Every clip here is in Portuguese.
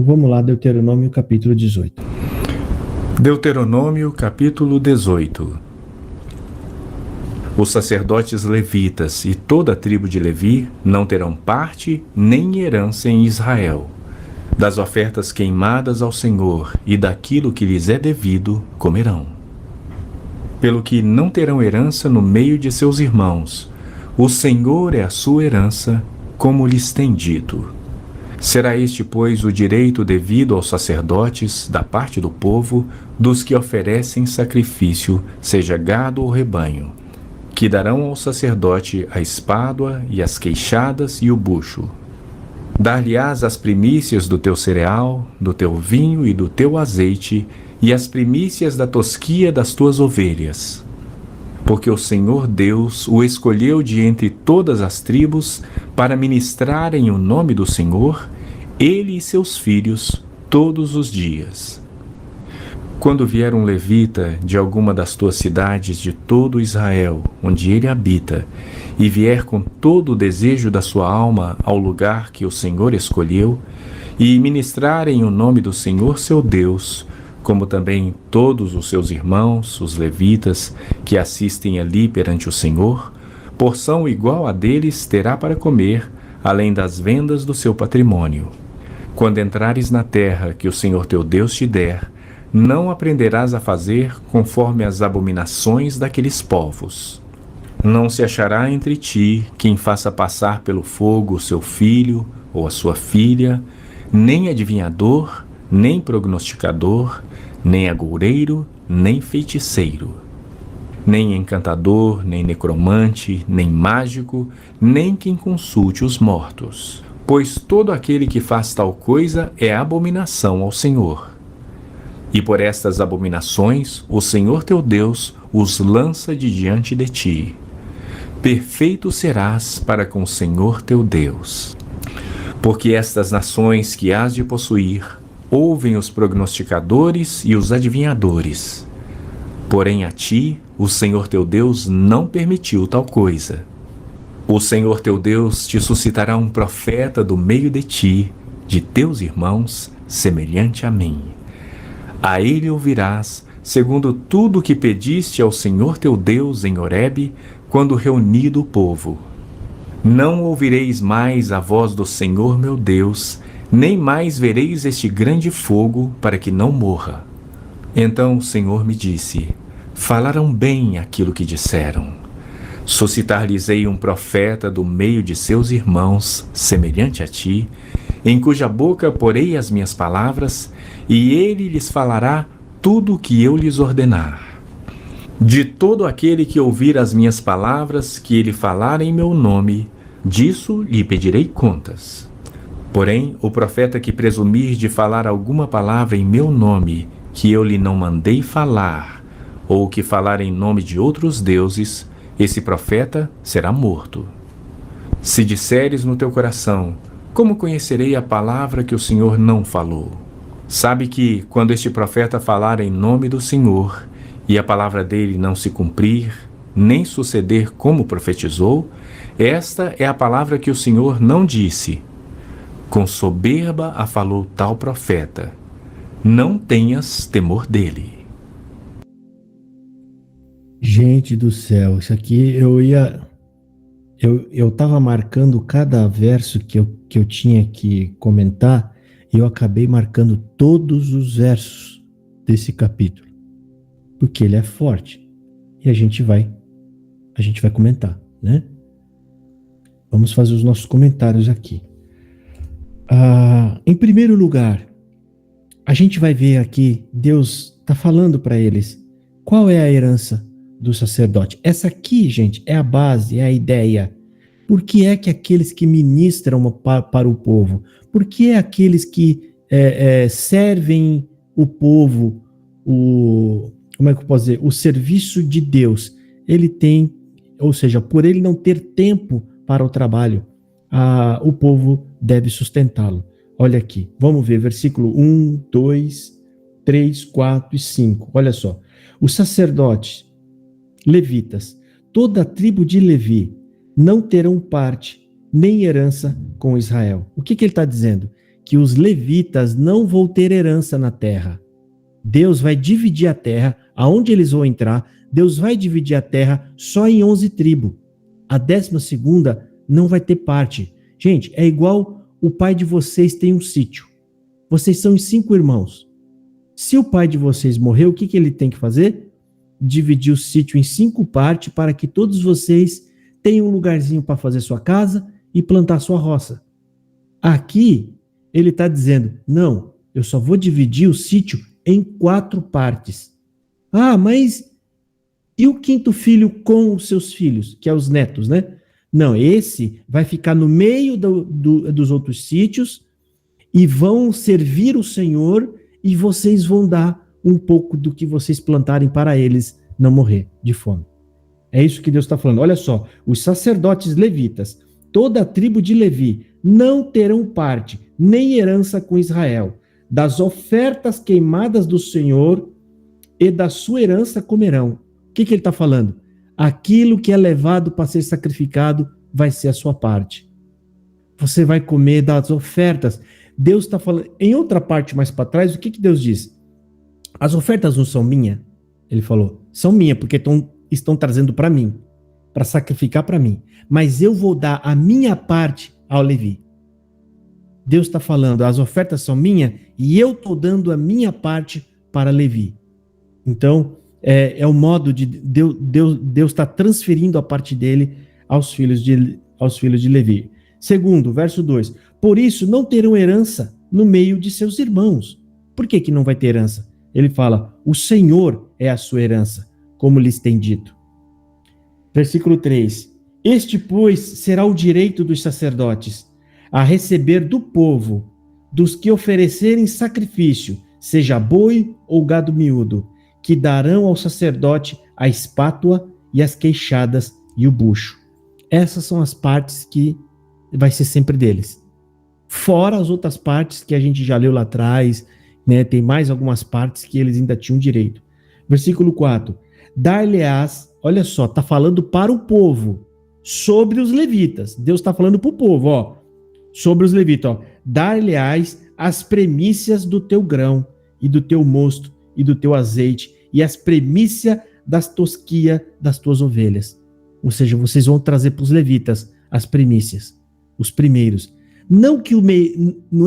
Então vamos lá, Deuteronômio capítulo 18. Deuteronômio capítulo 18. Os sacerdotes levitas e toda a tribo de Levi não terão parte nem herança em Israel. Das ofertas queimadas ao Senhor e daquilo que lhes é devido, comerão. Pelo que não terão herança no meio de seus irmãos. O Senhor é a sua herança, como lhes tem dito. Será este, pois, o direito devido aos sacerdotes, da parte do povo, dos que oferecem sacrifício, seja gado ou rebanho, que darão ao sacerdote a espádua e as queixadas e o bucho. Dar-lhe-ás as primícias do teu cereal, do teu vinho e do teu azeite, e as primícias da tosquia das tuas ovelhas. Porque o Senhor Deus o escolheu de entre todas as tribos para ministrar em o nome do Senhor, ele e seus filhos, todos os dias. Quando vier um levita de alguma das tuas cidades de todo Israel, onde ele habita, e vier com todo o desejo da sua alma ao lugar que o Senhor escolheu, e ministrar em o nome do Senhor seu Deus, como também todos os seus irmãos, os levitas, que assistem ali perante o Senhor, porção igual a deles terá para comer, além das vendas do seu patrimônio. Quando entrares na terra que o Senhor teu Deus te der, não aprenderás a fazer conforme as abominações daqueles povos. Não se achará entre ti quem faça passar pelo fogo o seu filho ou a sua filha, nem adivinhador, nem prognosticador, nem agoureiro, nem feiticeiro, nem encantador, nem necromante, nem mágico, nem quem consulte os mortos. Pois todo aquele que faz tal coisa é abominação ao Senhor. E por estas abominações o Senhor teu Deus os lança de diante de ti. Perfeito serás para com o Senhor teu Deus. Porque estas nações que hás de possuir ouvem os prognosticadores e os adivinhadores. Porém a ti, o Senhor teu Deus não permitiu tal coisa. O Senhor teu Deus te suscitará um profeta do meio de ti, de teus irmãos, semelhante a mim. A ele ouvirás, segundo tudo o que pediste ao Senhor teu Deus em Horebe, quando reunido o povo. Não ouvireis mais a voz do Senhor meu Deus, nem mais vereis este grande fogo, para que não morra. Então o Senhor me disse: falaram bem aquilo que disseram. Suscitar-lhes-ei um profeta do meio de seus irmãos, semelhante a ti, em cuja boca porei as minhas palavras, e ele lhes falará tudo o que eu lhes ordenar. De todo aquele que ouvir as minhas palavras que ele falar em meu nome, disso lhe pedirei contas. Porém, o profeta que presumir de falar alguma palavra em meu nome, que eu lhe não mandei falar, ou que falar em nome de outros deuses, esse profeta será morto. Se disseres no teu coração: como conhecerei a palavra que o Senhor não falou? Sabe que, quando este profeta falar em nome do Senhor, e a palavra dele não se cumprir, nem suceder como profetizou, esta é a palavra que o Senhor não disse. Com soberba a falou tal profeta. Não tenhas temor dele. Gente do céu, isso aqui eu estava marcando cada verso que eu tinha que comentar, e eu acabei marcando todos os versos desse capítulo, porque ele é forte, e a gente vai comentar, né? Vamos fazer os nossos comentários aqui. Em primeiro lugar, a gente vai ver aqui, Deus está falando para eles qual é a herança do sacerdote. Essa aqui, gente, é a base, é a ideia. Por que é que aqueles que ministram para o povo, por que é aqueles que servem o povo, como é que eu posso dizer, o serviço de Deus, ele tem, ou seja, por ele não ter tempo para o trabalho, o povo deve sustentá-lo. Olha aqui, vamos ver, versículo 1, 2, 3, 4 e 5. Olha só, os sacerdotes, levitas, toda a tribo de Levi, não terão parte nem herança com Israel. O que ele está dizendo? que os levitas não vão ter herança na terra. Deus vai dividir a terra, aonde eles vão entrar, Deus vai dividir a terra só em 11 tribos. A 12ª não vai ter parte. Gente, é igual o pai de vocês tem um sítio. Vocês são 5 irmãos. Se o pai de vocês morreu, o que ele tem que fazer? Dividir o sítio em 5 partes para que todos vocês tenham um lugarzinho para fazer sua casa e plantar sua roça. Aqui, ele está dizendo, não, eu só vou dividir o sítio em 4 partes. Ah, mas e o 5º filho com os seus filhos, que é os netos, né? Não, esse vai ficar no meio dos outros sítios e vão servir o Senhor e vocês vão dar um pouco do que vocês plantarem para eles não morrer de fome. É isso que Deus está falando. Olha só, os sacerdotes levitas, toda a tribo de Levi, não terão parte, nem herança com Israel. Das ofertas queimadas do Senhor e da sua herança comerão. O que ele está falando? Aquilo que é levado para ser sacrificado vai ser a sua parte. Você vai comer das ofertas. Deus está falando... Em outra parte mais para trás, o que Deus diz? As ofertas não são minhas? Ele falou, são minhas, porque estão trazendo para mim, para sacrificar para mim. Mas eu vou dar a minha parte ao Levi. Deus está falando, as ofertas são minhas e eu estou dando a minha parte para Levi. Então, é o modo de Deus está transferindo a parte dele aos filhos de Levi. Segundo, verso 2. Por isso não terão herança no meio de seus irmãos. Por que não vai ter herança? Ele fala, o Senhor é a sua herança, como lhes tem dito. Versículo 3. Este, pois, será o direito dos sacerdotes, a receber do povo, dos que oferecerem sacrifício, seja boi ou gado miúdo, que darão ao sacerdote a espátua e as queixadas e o bucho. Essas são as partes que vai ser sempre deles. Fora as outras partes que a gente já leu lá atrás, né? Tem mais algumas partes que eles ainda tinham direito. Versículo 4. Dar-lhe-ás, olha só, está falando para o povo, sobre os levitas. Deus está falando para o povo, ó, sobre os levitas. Dar-lhe-ás as primícias do teu grão e do teu mosto e do teu azeite e as primícias das tosquias das tuas ovelhas. Ou seja, vocês vão trazer para os levitas as primícias, os primeiros. Não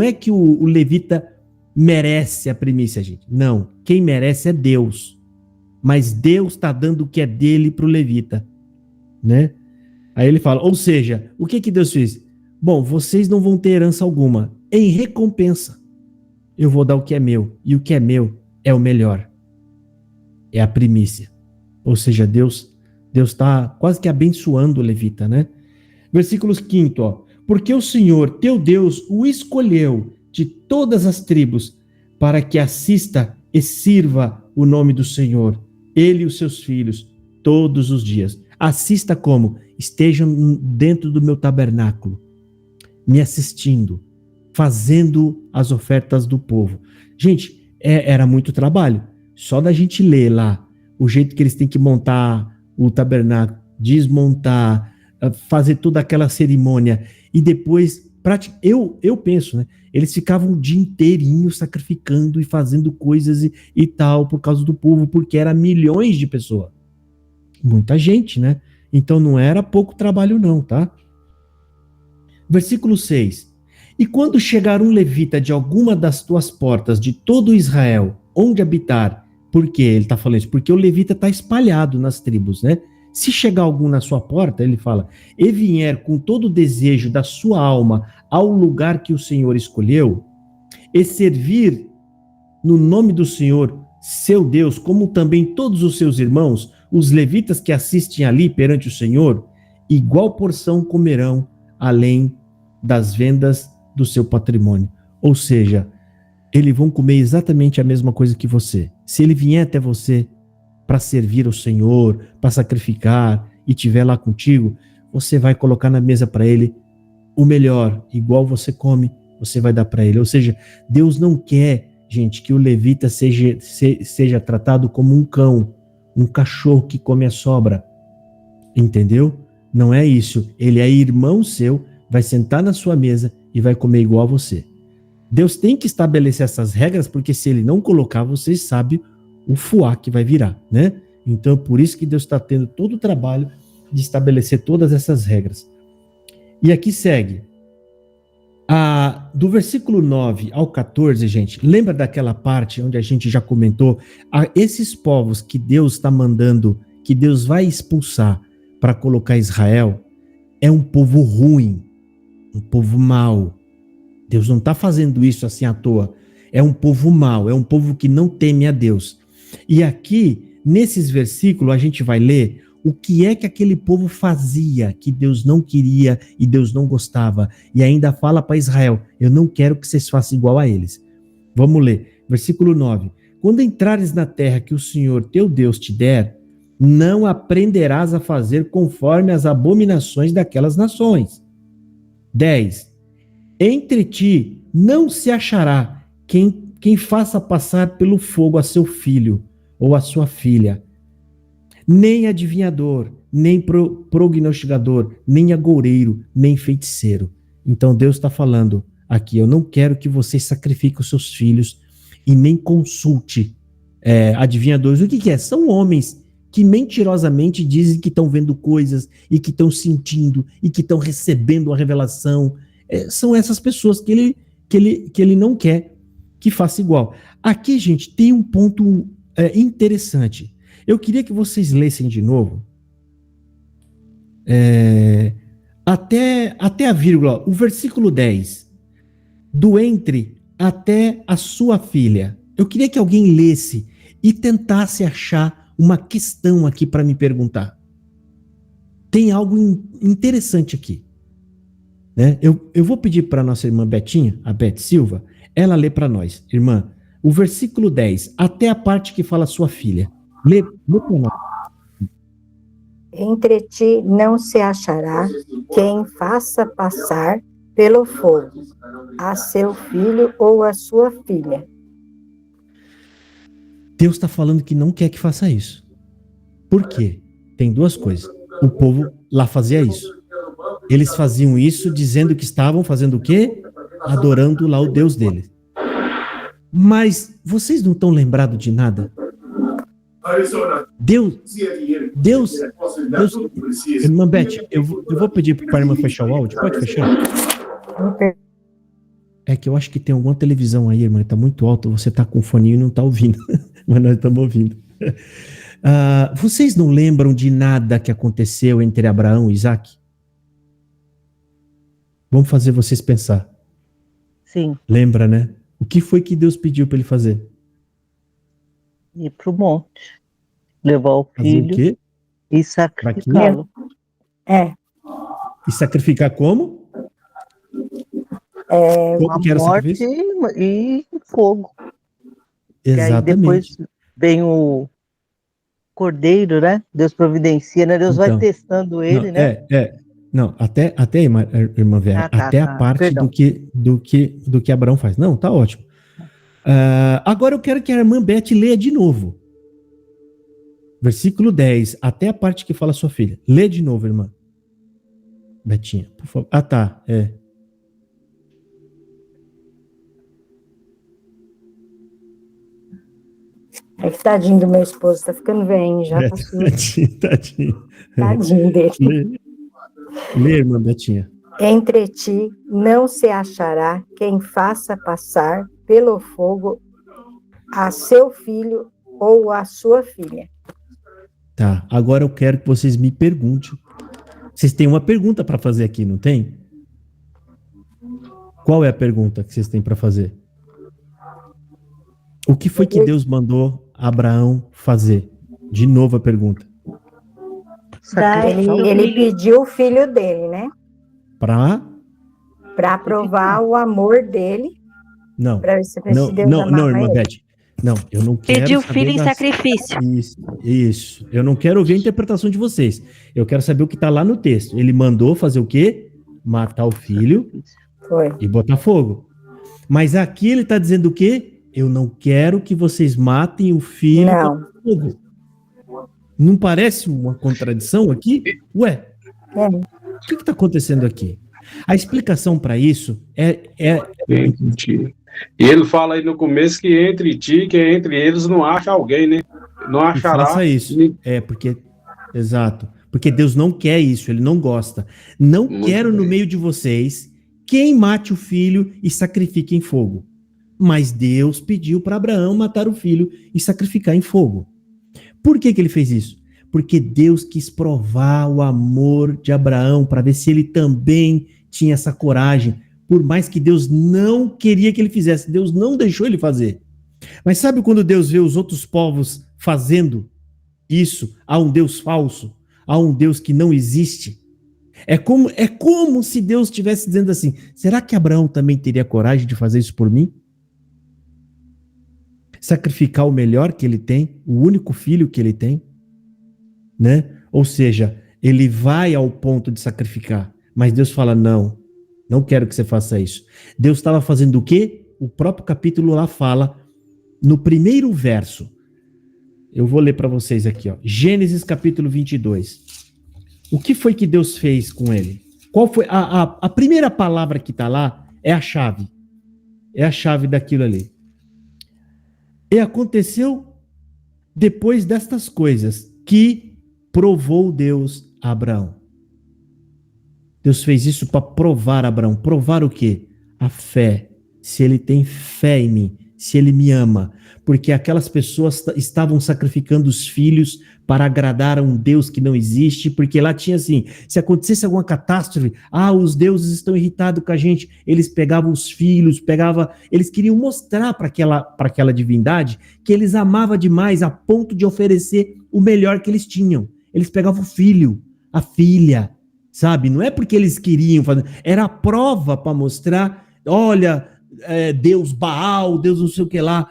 é que o levita merece a primícia, gente. Não, quem merece é Deus. Mas Deus está dando o que é dele para o levita, né? Aí ele fala, ou seja, o que Deus fez? Bom, vocês não vão ter herança alguma. Em recompensa, eu vou dar o que é meu. E o que é meu é o melhor. É a primícia. Ou seja, Deus está quase que abençoando o levita, né? Versículo 5, ó. Porque o Senhor, teu Deus, o escolheu de todas as tribos para que assista e sirva o nome do Senhor, ele e os seus filhos, todos os dias. Assista como? Estejam dentro do meu tabernáculo, me assistindo, fazendo as ofertas do povo. Gente, era muito trabalho. Só da gente ler lá o jeito que eles têm que montar o tabernáculo, desmontar, fazer toda aquela cerimônia e depois, eu penso, né? Eles ficavam o dia inteirinho sacrificando e fazendo coisas e tal por causa do povo, porque era milhões de pessoas. Muita gente, né? Então não era pouco trabalho não, tá? Versículo 6. E quando chegar um levita de alguma das tuas portas de todo Israel, onde habitar, por que ele está falando isso? Porque o levita está espalhado nas tribos, né? Se chegar algum na sua porta, ele fala, e vier com todo o desejo da sua alma ao lugar que o Senhor escolheu, e servir no nome do Senhor, seu Deus, como também todos os seus irmãos, os levitas que assistem ali perante o Senhor, igual porção comerão, além das vendas do seu patrimônio. Ou seja, eles vão comer exatamente a mesma coisa que você. Se ele vier até você para servir ao Senhor, para sacrificar e estiver lá contigo, você vai colocar na mesa para ele o melhor, igual você come, você vai dar para ele. Ou seja, Deus não quer, gente, que o levita seja tratado como um cão, um cachorro que come a sobra. Entendeu? Não é isso. Ele é irmão seu, vai sentar na sua mesa e vai comer igual a você. Deus tem que estabelecer essas regras, porque se ele não colocar, vocês sabem o fuá que vai virar, né? Então, por isso que Deus está tendo todo o trabalho de estabelecer todas essas regras. E aqui segue. Do versículo 9 ao 14, gente, lembra daquela parte onde a gente já comentou? Esses povos que Deus está mandando, que Deus vai expulsar para colocar Israel, é um povo ruim, um povo mau. Deus não está fazendo isso assim à toa. É um povo mau, é um povo que não teme a Deus. E aqui, nesses versículos, a gente vai ler o que é que aquele povo fazia, que Deus não queria e Deus não gostava. E ainda fala para Israel, eu não quero que vocês façam igual a eles. Vamos ler, versículo 9. Quando entrares na terra que o Senhor teu Deus te der, não aprenderás a fazer conforme as abominações daquelas nações. 10. Entre ti não se achará quem faça passar pelo fogo a seu filho ou a sua filha, nem adivinhador, nem prognosticador, nem agoureiro, nem feiticeiro. Então Deus está falando aqui, eu não quero que vocês sacrifiquem os seus filhos e nem consulte adivinhadores. O que é? São homens que mentirosamente dizem que estão vendo coisas e que estão sentindo e que estão recebendo a revelação. São essas pessoas que ele não quer que faça igual. Aqui, gente, tem um ponto interessante. Eu queria que vocês lessem de novo até a vírgula, o versículo 10. Do entre até a sua filha. Eu queria que alguém lesse e tentasse achar uma questão aqui para me perguntar. Tem algo interessante aqui. Né? Eu vou pedir para a nossa irmã Betinha, a Beth Silva, ela lê para nós. Irmã, o versículo 10, até a parte que fala sua filha. Lê para nós. Entre ti não se achará quem faça passar pelo fogo a seu filho ou a sua filha. Deus está falando que não quer que faça isso. Por quê? Tem duas coisas. O povo lá fazia isso. Eles faziam isso dizendo que estavam fazendo o quê? Adorando lá o Deus deles. Mas vocês não estão lembrados de nada? Deus, irmã Beth, eu vou pedir para a irmã fechar o áudio. Pode fechar? É que eu acho que tem alguma televisão aí, irmã, está muito alto, você está com o foninho e não está ouvindo. Mas nós estamos ouvindo. Vocês não lembram de nada que aconteceu entre Abraão e Isaac? Vamos fazer vocês pensar. Sim. Lembra, né? O que foi que Deus pediu para ele fazer? Ir para o monte. Levar o filho o quê? E sacrificá-lo. E sacrificar como? Uma morte e fogo. Exatamente. E aí depois vem o cordeiro, né? Deus providencia, né? Deus vai testando ele, né? Não, até irmã Vera, até a parte do que Abraão faz. Não, tá ótimo. Agora eu quero que a irmã Beth leia de novo. Versículo 10, até a parte que fala sua filha. Lê de novo, irmã. Betinha, por favor. Tá, É que tadinho do meu esposo, tá ficando velho, já passou. Tadinho dele. Lê, irmã Betinha. Entre ti não se achará quem faça passar pelo fogo a seu filho ou a sua filha. Tá, agora eu quero que vocês me perguntem. Vocês têm uma pergunta para fazer aqui, não tem? Qual é a pergunta que vocês têm para fazer? O que foi que Deus mandou Abraão fazer? De novo a pergunta. Ele pediu o filho dele, né? Para provar o amor dele. Não. Para ver se Deus não, irmã Beth. Não, eu não quero. Pediu o filho em sacrifício. Isso. Eu não quero ouvir a interpretação de vocês. Eu quero saber o que está lá no texto. Ele mandou fazer o quê? Matar o filho e botar fogo. Mas aqui ele está dizendo o quê? Eu não quero que vocês matem o filho com fogo. Não parece uma contradição aqui? Ué, o que está acontecendo aqui? A explicação para isso E ele fala aí no começo que entre ti, que entre eles não acha alguém, né? Não E achará. faça isso. Porque. Exato. Porque Deus não quer isso, ele não gosta. Não Muito quero no bem. meio de vocês quem mate o filho e sacrifique em fogo. Mas Deus pediu para Abraão matar o filho e sacrificar em fogo. Por que ele fez isso? Porque Deus quis provar o amor de Abraão para ver se ele também tinha essa coragem. Por mais que Deus não queria que ele fizesse, Deus não deixou ele fazer. Mas sabe quando Deus vê os outros povos fazendo isso? Há um Deus falso, há um Deus que não existe. É como se Deus estivesse dizendo assim: será que Abraão também teria coragem de fazer isso por mim? Sacrificar o melhor que ele tem, o único filho que ele tem, né? Ou seja, ele vai ao ponto de sacrificar, mas Deus fala: não, não quero que você faça isso. Deus estava fazendo o quê? O próprio capítulo lá fala, no primeiro verso, eu vou ler para vocês aqui, ó, Gênesis capítulo 22. O que foi que Deus fez com ele? Qual foi a primeira palavra que está lá? É a chave. É a chave daquilo ali. E aconteceu depois destas coisas que provou Deus a Abraão. Deus fez isso para provar a Abraão. Provar o quê? A fé. Se ele tem fé em mim, se ele me ama. Porque aquelas pessoas estavam sacrificando os filhos para agradar a um Deus que não existe, porque lá tinha assim, se acontecesse alguma catástrofe, os deuses estão irritados com a gente, eles pegavam os filhos, eles queriam mostrar para aquela divindade que eles amavam demais a ponto de oferecer o melhor que eles tinham. Eles pegavam o filho, a filha, sabe? Não é porque eles queriam fazer, era a prova para mostrar, olha, Deus Baal, Deus não sei o que lá,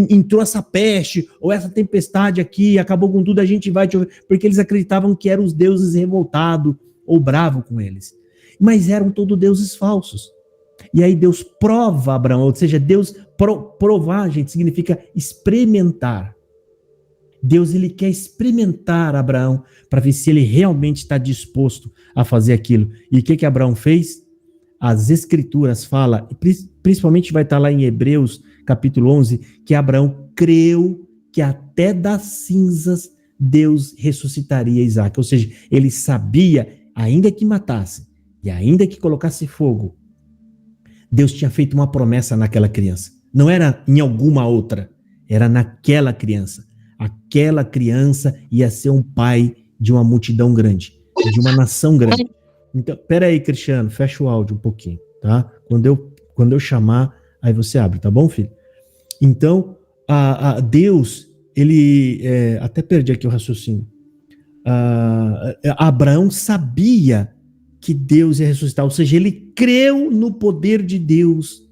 entrou essa peste, ou essa tempestade aqui, acabou com tudo, a gente vai te ouvir, porque eles acreditavam que eram os deuses revoltados ou bravos com eles. Mas eram todos deuses falsos. E aí Deus prova Abraão, ou seja, Deus provar, gente, significa experimentar. Deus, ele quer experimentar Abraão para ver se ele realmente está disposto a fazer aquilo. E o que Abraão fez? As escrituras falam, principalmente vai estar lá em Hebreus, capítulo 11, que Abraão creu que até das cinzas Deus ressuscitaria Isaac. Ou seja, ele sabia, ainda que matasse e ainda que colocasse fogo, Deus tinha feito uma promessa naquela criança. Não era em alguma outra, era naquela criança. Aquela criança ia ser um pai de uma multidão grande, de uma nação grande. Então, peraí, Cristiano, fecha o áudio um pouquinho, tá? Quando eu chamar, aí você abre, tá bom, filho? Então, Deus, ele... até perdi aqui o raciocínio. Abraão sabia que Deus ia ressuscitar, ou seja, ele creu no poder de Deus,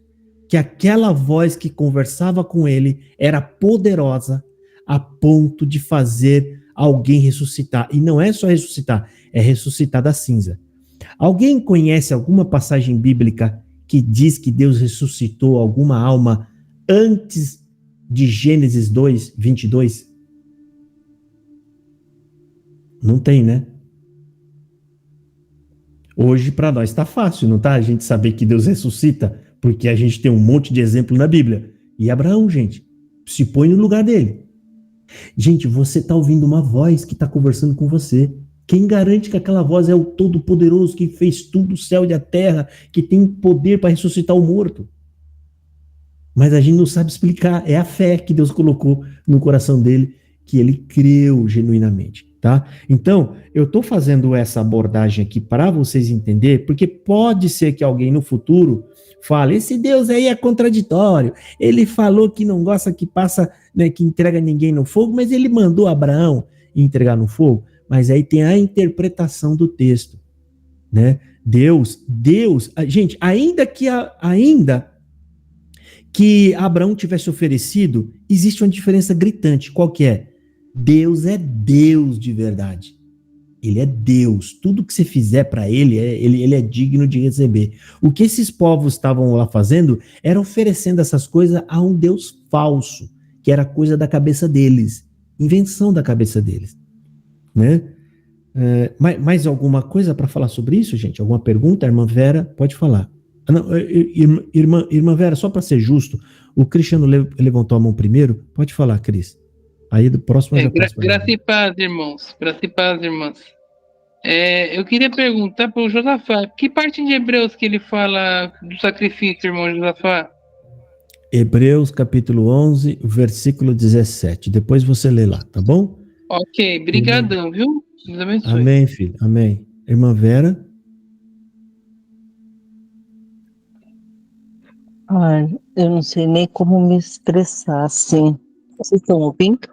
que aquela voz que conversava com ele era poderosa a ponto de fazer alguém ressuscitar. E não é só ressuscitar, é ressuscitar da cinza. Alguém conhece alguma passagem bíblica que diz que Deus ressuscitou alguma alma antes de Gênesis 2, 22? Não tem, né? Hoje para nós está fácil, não tá? A gente saber que Deus ressuscita, porque a gente tem um monte de exemplo na Bíblia. E Abraão, gente, se põe no lugar dele. Gente, você está ouvindo uma voz que está conversando com você. Quem garante que aquela voz é o Todo-Poderoso que fez tudo, o céu e a terra, que tem poder para ressuscitar o morto? Mas a gente não sabe explicar. É a fé que Deus colocou no coração dele, que ele creu genuinamente, tá? Então, eu estou fazendo essa abordagem aqui para vocês entenderem, porque pode ser que alguém no futuro fale, esse Deus aí é contraditório, ele falou que não gosta que passa, né, que entrega ninguém no fogo, mas ele mandou Abraão entregar no fogo. Mas aí tem a interpretação do texto, né? Deus, gente, ainda que Abraão tivesse oferecido, existe uma diferença gritante. Qual que é? Deus é Deus de verdade. Ele é Deus. Tudo que você fizer para ele, ele é digno de receber. O que esses povos estavam lá fazendo era oferecendo essas coisas a um Deus falso, que era coisa da cabeça deles, invenção da cabeça deles. Né? Mais alguma coisa para falar sobre isso, gente? Alguma pergunta? A irmã Vera, pode falar. Não, irmã Vera, só para ser justo, o Cristiano levantou a mão primeiro. Pode falar, Cris. Aí do próximo eu já passo pra Graça e paz, irmãos. Graça e paz, irmãs. Eu queria perguntar para o Josafá, que parte de Hebreus que ele fala do sacrifício, irmão Josafá? Hebreus capítulo 11, versículo 17. Depois você lê lá, tá bom? Ok, brigadão, viu? Deus abençoe. Amém, filho. Amém. Irmã Vera? Ai, eu não sei nem como me expressar, assim. Vocês estão ouvindo?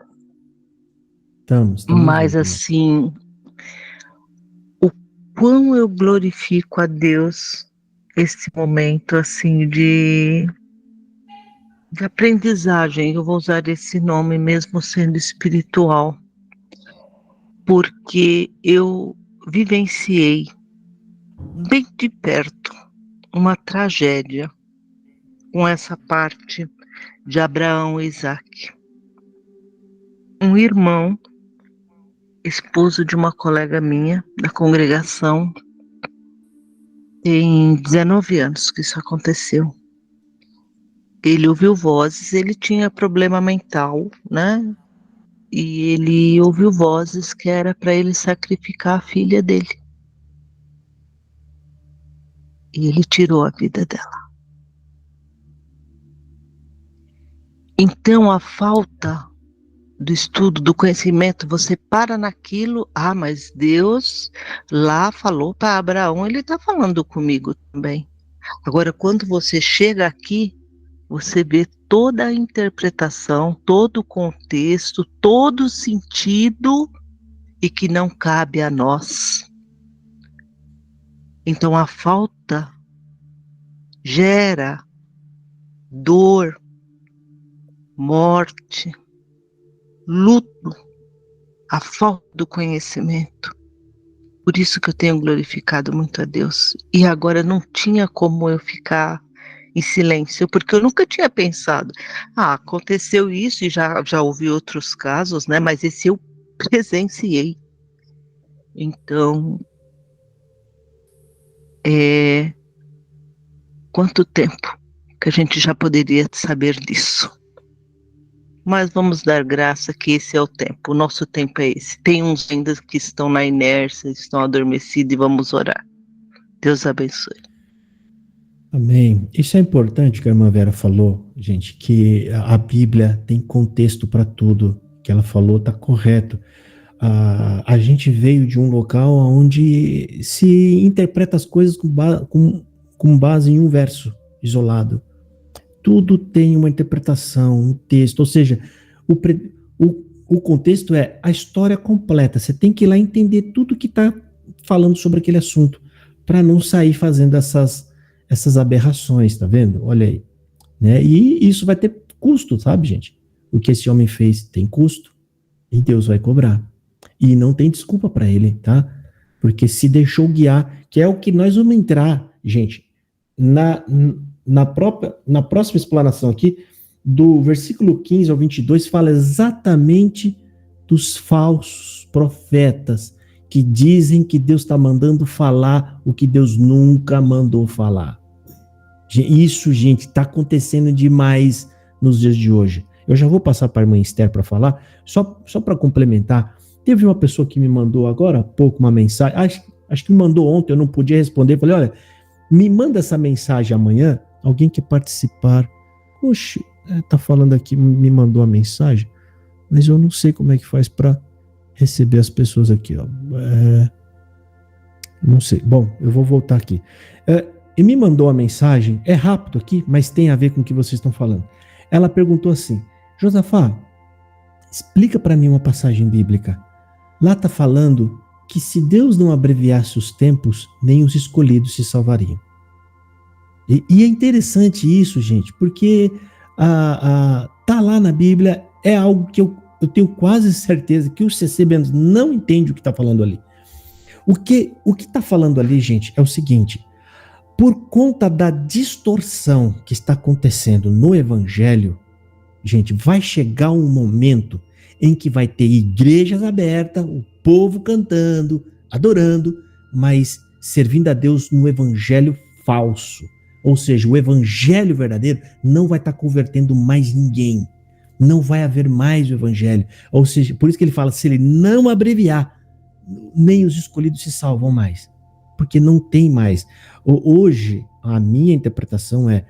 Estamos Mas, ouvindo. assim, o quão eu glorifico a Deus esse momento, assim, de aprendizagem. Eu vou usar esse nome mesmo sendo espiritual, porque eu vivenciei bem de perto uma tragédia com essa parte de Abraão e Isaac. Um irmão, esposo de uma colega minha da congregação, tem 19 anos que isso aconteceu. Ele ouviu vozes, ele tinha problema mental, né? E ele ouviu vozes que era para ele sacrificar a filha dele. E ele tirou a vida dela. Então, a falta do estudo, do conhecimento, você para naquilo, mas Deus lá falou para Abraão, ele está falando comigo também. Agora, quando você chega aqui, você vê toda a interpretação, todo o contexto, todo o sentido e que não cabe a nós. Então, a falta gera dor, morte, luto, a falta do conhecimento. Por isso que eu tenho glorificado muito a Deus. E agora não tinha como eu ficar em silêncio, porque eu nunca tinha pensado, aconteceu isso e já ouvi outros casos, né? Mas esse eu presenciei. Então, quanto tempo que a gente já poderia saber disso? Mas vamos dar graça que esse é o tempo, o nosso tempo é esse. Tem uns ainda que estão na inércia, estão adormecidos e vamos orar. Deus abençoe. Amém. Isso é importante que a irmã Vera falou, gente, que a Bíblia tem contexto para tudo. Que ela falou está correto. A gente veio de um local onde se interpreta as coisas com base em um verso isolado. Tudo tem uma interpretação, um texto, ou seja, o contexto é a história completa. Você tem que ir lá entender tudo que está falando sobre aquele assunto, para não sair fazendo essas aberrações, tá vendo? Olha aí. Né? E isso vai ter custo, sabe, gente? O que esse homem fez tem custo, e Deus vai cobrar. E não tem desculpa para ele, tá? Porque se deixou guiar, que é o que nós vamos entrar, gente, na próxima explanação aqui, do versículo 15 ao 22, fala exatamente dos falsos profetas que dizem que Deus está mandando falar o que Deus nunca mandou falar. Isso, gente, está acontecendo demais nos dias de hoje. Eu já vou passar para a irmã Esther para falar, só para complementar. Teve uma pessoa que me mandou agora há pouco uma mensagem, acho que me mandou ontem, eu não podia responder, falei, olha, me manda essa mensagem amanhã, alguém quer participar. Oxe, tá falando aqui, me mandou a mensagem, mas eu não sei como é que faz para receber as pessoas aqui, ó. Não sei. Bom, eu vou voltar aqui. E me mandou a mensagem, é rápido aqui, mas tem a ver com o que vocês estão falando. Ela perguntou assim, Josafá, explica para mim uma passagem bíblica. Lá tá falando que se Deus não abreviasse os tempos, nem os escolhidos se salvariam. E é interessante isso, gente, porque tá lá na Bíblia, é algo que eu tenho quase certeza que o CCBN não entende o que está falando ali. O que está falando ali, gente, é o seguinte, por conta da distorção que está acontecendo no Evangelho, gente, vai chegar um momento em que vai ter igrejas abertas, o povo cantando, adorando, mas servindo a Deus no Evangelho falso. Ou seja, o evangelho verdadeiro não vai estar convertendo mais ninguém. Não vai haver mais o evangelho. Ou seja, por isso que ele fala, se ele não abreviar, nem os escolhidos se salvam mais. Porque não tem mais. Hoje, a minha interpretação é,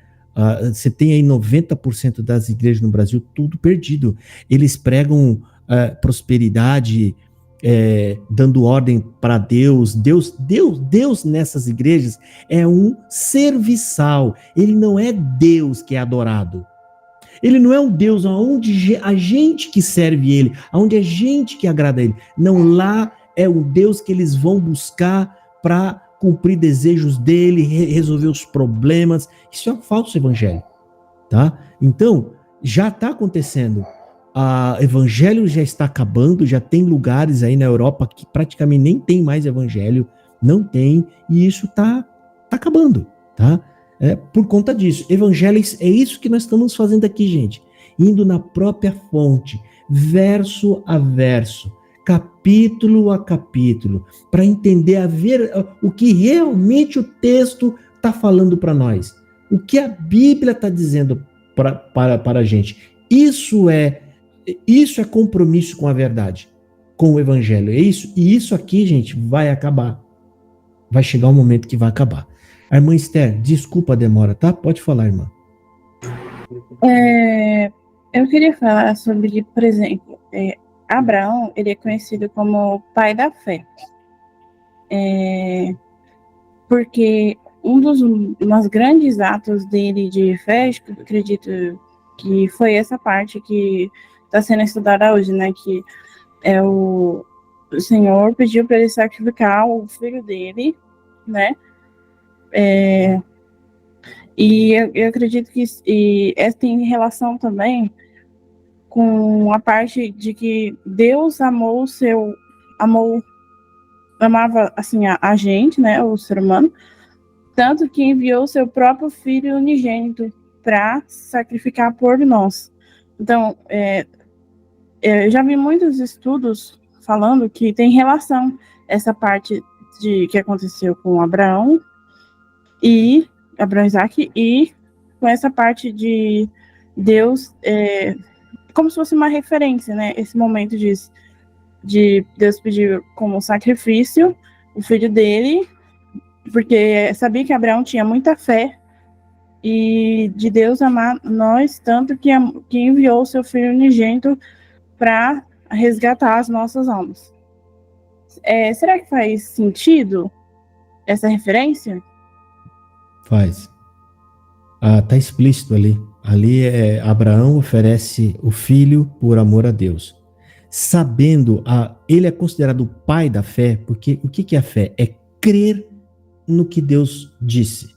você tem aí 90% das igrejas no Brasil tudo perdido. Eles pregam prosperidade, dando ordem para Deus. Deus nessas igrejas é um serviçal. Ele não é Deus que é adorado. Ele não é um Deus onde a gente que serve ele, onde a gente que agrada ele. Não, lá é um Deus que eles vão buscar para cumprir desejos dele, resolver os problemas. Isso é um falso evangelho, tá? Então, já está acontecendo. O evangelho já está acabando, já tem lugares aí na Europa que praticamente nem tem mais evangelho, não tem, e isso está acabando, tá? Por conta disso. Evangelho é isso que nós estamos fazendo aqui, gente. Indo na própria fonte, verso a verso, capítulo a capítulo, para entender o que realmente o texto está falando para nós. O que a Bíblia está dizendo para a gente. Isso é compromisso com a verdade, com o Evangelho. É isso. E isso aqui, gente, vai acabar. Vai chegar um momento que vai acabar. A irmã Esther, desculpa a demora, tá? Pode falar, irmã. Eu queria falar sobre, por exemplo, Abraão, ele é conhecido como pai da fé. Porque um dos grandes atos dele de fé, eu acredito que foi essa parte que está sendo estudada hoje, né? Que o Senhor pediu para ele sacrificar o filho dele, né? E eu acredito que tem relação também com a parte de que Deus amava assim a gente, né, o ser humano, tanto que enviou o seu próprio filho unigênito para sacrificar por nós. Então, eu já vi muitos estudos falando que tem relação essa parte de que aconteceu com Abraão e Isaac, e com essa parte de Deus, como se fosse uma referência, né? Esse momento de Deus pedir como sacrifício o filho dele, porque sabia que Abraão tinha muita fé, e de Deus amar nós, tanto que enviou o seu filho unigênito para resgatar as nossas almas. Será que faz sentido essa referência? Faz. Tá explícito ali. Ali Abraão oferece o filho por amor a Deus. Sabendo, ele é considerado o pai da fé, porque o que é a fé? É crer no que Deus disse.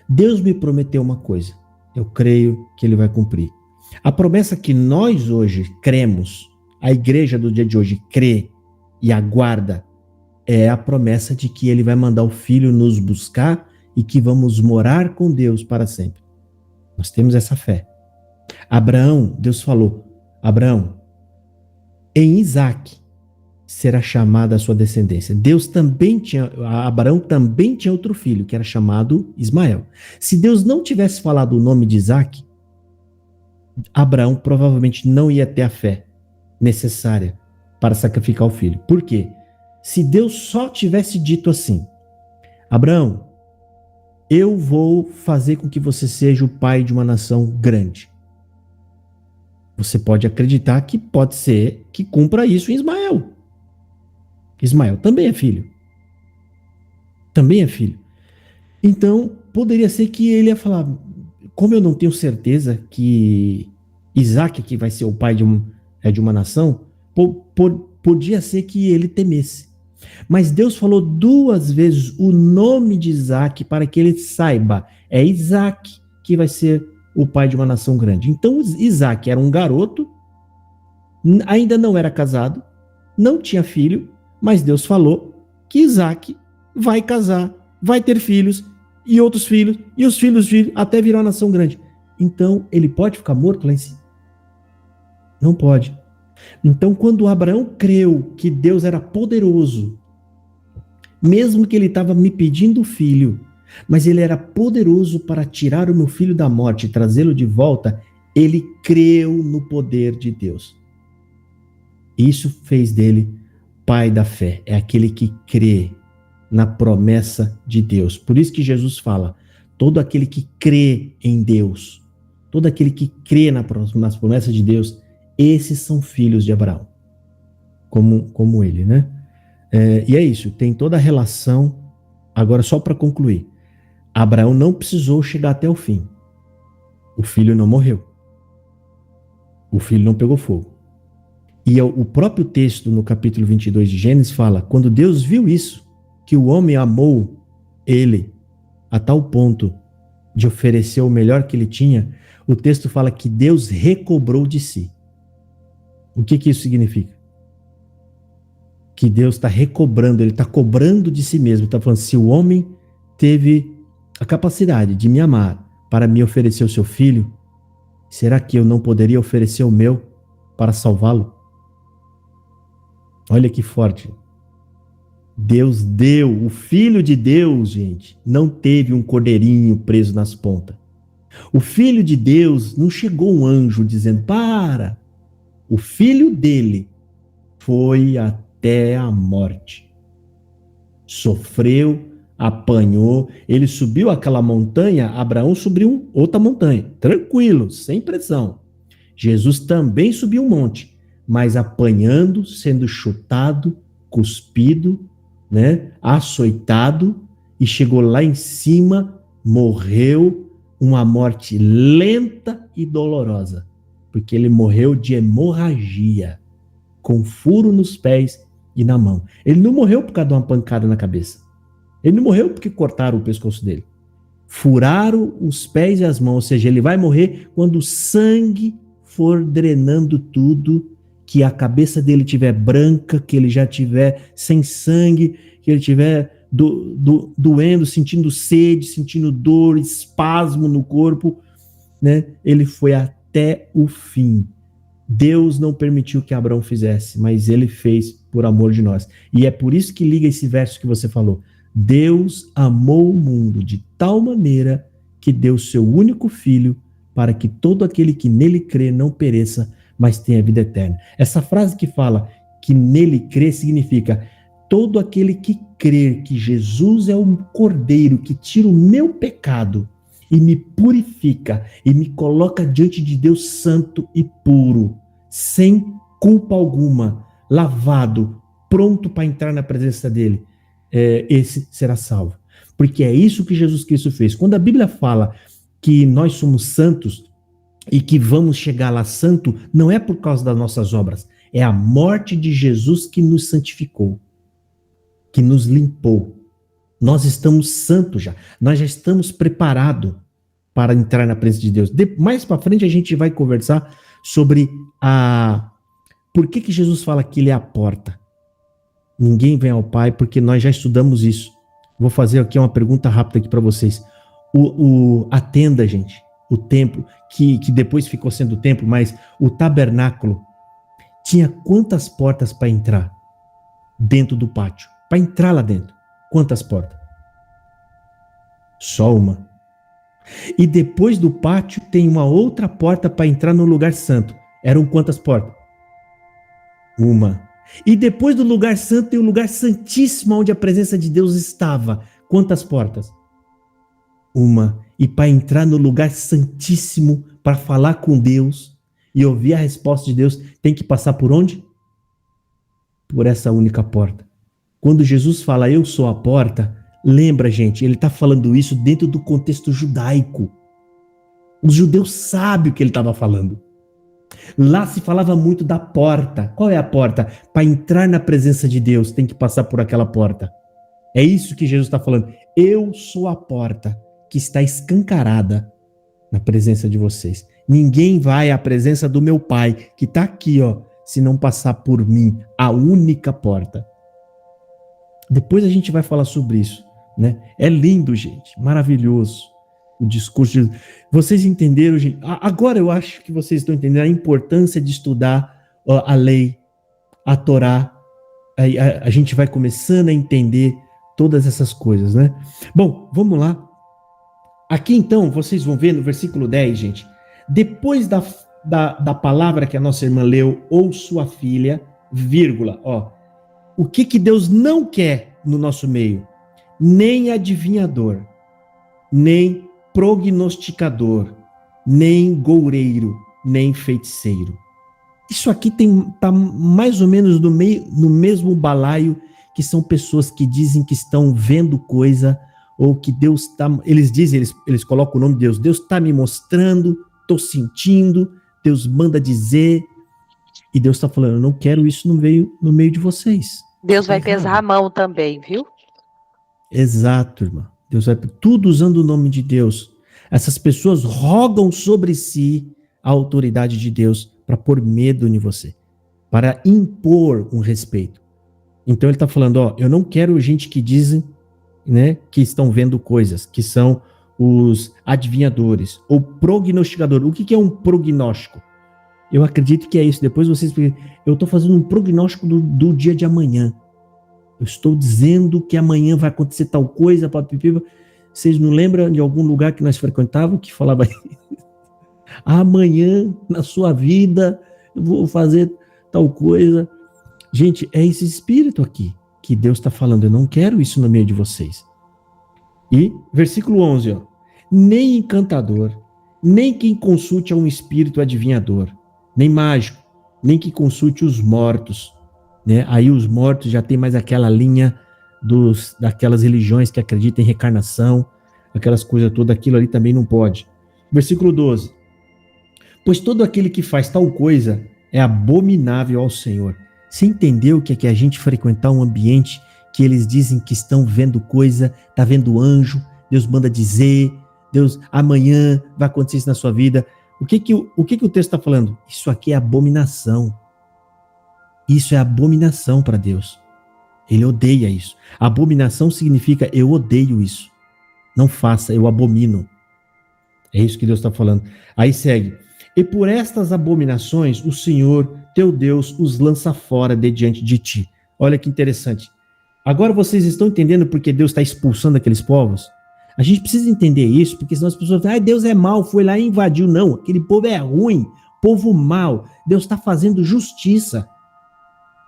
Deus me prometeu uma coisa, eu creio que ele vai cumprir. A promessa que nós hoje cremos, a igreja do dia de hoje crê e aguarda, é a promessa de que ele vai mandar o filho nos buscar e que vamos morar com Deus para sempre. Nós temos essa fé. Abraão, Deus falou, Abraão, em Isaac será chamada a sua descendência. Abraão também tinha outro filho, que era chamado Ismael. Se Deus não tivesse falado o nome de Isaac, Abraão provavelmente não ia ter a fé necessária para sacrificar o filho. Por quê? Se Deus só tivesse dito assim, Abraão, eu vou fazer com que você seja o pai de uma nação grande. Você pode acreditar que pode ser que cumpra isso em Ismael. Ismael também é filho. Também é filho. Então, poderia ser que ele ia falar, como eu não tenho certeza que Isaac que vai ser o pai de uma nação, podia ser que ele temesse. Mas Deus falou 2 vezes o nome de Isaac para que ele saiba, é Isaac que vai ser o pai de uma nação grande. Então Isaac era um garoto, ainda não era casado, não tinha filho, mas Deus falou que Isaac vai casar, vai ter filhos, e outros filhos, e os filhos dos filhos, até virar uma nação grande. Então ele pode ficar morto lá em cima? Não pode. Então, quando Abraão creu que Deus era poderoso, mesmo que ele estava me pedindo filho, mas ele era poderoso para tirar o meu filho da morte e trazê-lo de volta. Ele creu no poder de Deus. Isso fez dele pai da fé. É aquele que crê na promessa de Deus. Por isso que Jesus fala, todo aquele que crê em Deus, todo aquele que crê nas promessas de Deus, esses são filhos de Abraão. Como ele, né? E é isso, tem toda a relação. Agora, só para concluir, Abraão não precisou chegar até o fim. O filho não morreu. O filho não pegou fogo. E o próprio texto, no capítulo 22 de Gênesis, fala, quando Deus viu isso, que o homem amou ele a tal ponto de oferecer o melhor que ele tinha, o texto fala que Deus recobrou de si. O que isso significa? Que Deus está recobrando, ele está cobrando de si mesmo. Está falando, se o homem teve a capacidade de me amar para me oferecer o seu filho, será que eu não poderia oferecer o meu para salvá-lo? Olha que forte. Deus deu, o Filho de Deus, gente, não teve um cordeirinho preso nas pontas. O Filho de Deus não chegou um anjo dizendo, para. O Filho dele foi até a morte. Sofreu, apanhou, ele subiu aquela montanha, Abraão subiu outra montanha, tranquilo, sem pressão. Jesus também subiu um monte, mas apanhando, sendo chutado, cuspido, né, açoitado, e chegou lá em cima, morreu uma morte lenta e dolorosa, porque ele morreu de hemorragia, com furo nos pés e na mão. Ele não morreu por causa de uma pancada na cabeça. Ele não morreu porque cortaram o pescoço dele. Furaram os pés e as mãos, ou seja, ele vai morrer quando o sangue for drenando tudo, que a cabeça dele estiver branca, que ele já estiver sem sangue, que ele estiver doendo, sentindo sede, sentindo dor, espasmo no corpo, né? Ele foi até o fim. Deus não permitiu que Abraão fizesse, mas ele fez por amor de nós. E é por isso que liga esse verso que você falou. Deus amou o mundo de tal maneira que deu seu único filho para que todo aquele que nele crê não pereça, mas tenha vida eterna. Essa frase que fala que nele crê significa todo aquele que crer que Jesus é o Cordeiro que tira o meu pecado e me purifica e me coloca diante de Deus santo e puro, sem culpa alguma, lavado, pronto para entrar na presença dele, esse será salvo. Porque é isso que Jesus Cristo fez. Quando a Bíblia fala que nós somos santos e que vamos chegar lá santo, não é por causa das nossas obras, é a morte de Jesus que nos santificou, que nos limpou. Nós estamos santos já, nós já estamos preparados para entrar na presença de Deus. Mais para frente a gente vai conversar sobre por que Jesus fala que ele é a porta. Ninguém vem ao Pai, porque nós já estudamos isso. Vou fazer aqui uma pergunta rápida aqui para vocês. A tenda, gente, o templo, que depois ficou sendo templo, mas o tabernáculo, tinha quantas portas para entrar dentro do pátio? Para entrar lá dentro, quantas portas? Só uma. E depois do pátio tem uma outra porta para entrar no lugar santo. Eram quantas portas? Uma. E depois do lugar santo tem o lugar santíssimo onde a presença de Deus estava. Quantas portas? Uma. E para entrar no lugar santíssimo, para falar com Deus e ouvir a resposta de Deus, tem que passar por onde? Por essa única porta. Quando Jesus fala, eu sou a porta, lembra, gente, ele está falando isso dentro do contexto judaico. Os judeus sabem o que ele estava falando. Lá se falava muito da porta. Qual é a porta? Para entrar na presença de Deus, tem que passar por aquela porta. É isso que Jesus está falando. Eu sou a porta que está escancarada na presença de vocês. Ninguém vai à presença do meu Pai, que está aqui, ó, se não passar por mim, a única porta. Depois a gente vai falar sobre isso, né? É lindo, gente, maravilhoso o discurso de... Vocês entenderam, gente? Agora eu acho que vocês estão entendendo a importância de estudar a lei, a Torá. A gente vai começando a entender todas essas coisas, né? Bom, vamos lá. Aqui então, vocês vão ver no versículo 10, gente, depois da palavra que a nossa irmã leu, ou sua filha, vírgula, ó, o que Deus não quer no nosso meio? Nem adivinhador, nem prognosticador, nem goureiro, nem feiticeiro. Isso aqui tá mais ou menos no mesmo balaio, que são pessoas que dizem que estão vendo coisa, ou que Deus está... Eles colocam o nome de Deus. Deus está me mostrando, estou sentindo, Deus manda dizer, e Deus está falando, eu não quero isso no meio de vocês. Deus vai pesar a mão também, viu? Exato, irmã. Deus vai tudo usando o nome de Deus. Essas pessoas rogam sobre si a autoridade de Deus para pôr medo em você, para impor um respeito. Então ele está falando, ó, eu não quero gente que dizem, né, que estão vendo coisas, que são os adivinhadores, ou prognosticador. O que é um prognóstico? Eu acredito que é isso. Depois vocês... Eu estou fazendo um prognóstico do dia de amanhã. Eu estou dizendo que amanhã vai acontecer tal coisa, papipipa. Vocês não lembram de algum lugar que nós frequentávamos que falava amanhã, na sua vida, eu vou fazer tal coisa. Gente, é esse espírito aqui que Deus está falando. Eu não quero isso no meio de vocês. E, versículo 11, ó. Nem encantador, nem quem consulte a um espírito adivinhador, nem mágico, nem que consulte os mortos. Né? Aí os mortos já tem mais aquela linha daquelas religiões que acreditam em reencarnação, aquelas coisas todas, aquilo ali também não pode. Versículo 12. Pois todo aquele que faz tal coisa é abominável ao Senhor. Você entendeu o que é a gente frequentar um ambiente que eles dizem que estão vendo coisa, tá vendo anjo, Deus manda dizer, Deus, amanhã vai acontecer isso na sua vida. O que o texto está falando? Isso aqui é abominação. Isso é abominação para Deus. Ele odeia isso. Abominação significa eu odeio isso. Não faça, eu abomino. É isso que Deus está falando. Aí segue. E por estas abominações o Senhor, teu Deus, os lança fora de diante de ti. Olha que interessante. Agora vocês estão entendendo porque Deus está expulsando aqueles povos? A gente precisa entender isso, porque senão as pessoas falam, Deus é mau, foi lá e invadiu. Não, aquele povo é ruim, povo mau. Deus está fazendo justiça.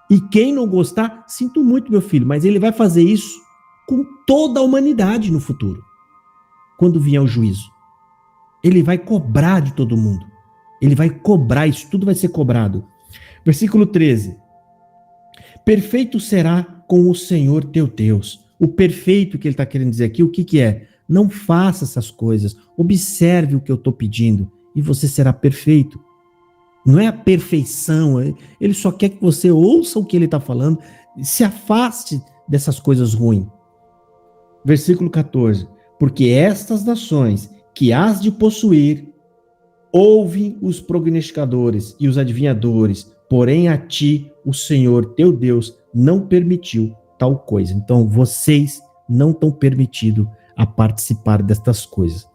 E quem não gostar, sinto muito, meu filho, mas ele vai fazer isso com toda a humanidade no futuro. Quando vier o juízo. Ele vai cobrar de todo mundo. Ele vai cobrar, isso tudo vai ser cobrado. Versículo 13. Perfeito será com o Senhor teu Deus. O perfeito que ele está querendo dizer aqui, o que é? Não faça essas coisas. Observe o que eu estou pedindo e você será perfeito. Não é a perfeição. Ele só quer que você ouça o que ele está falando. Se afaste dessas coisas ruins. Versículo 14. Porque estas nações que hás de possuir, ouvem os prognosticadores e os adivinhadores, porém a ti, o Senhor teu Deus, não permitiu tal coisa. Então, vocês não estão permitidos a participar destas coisas.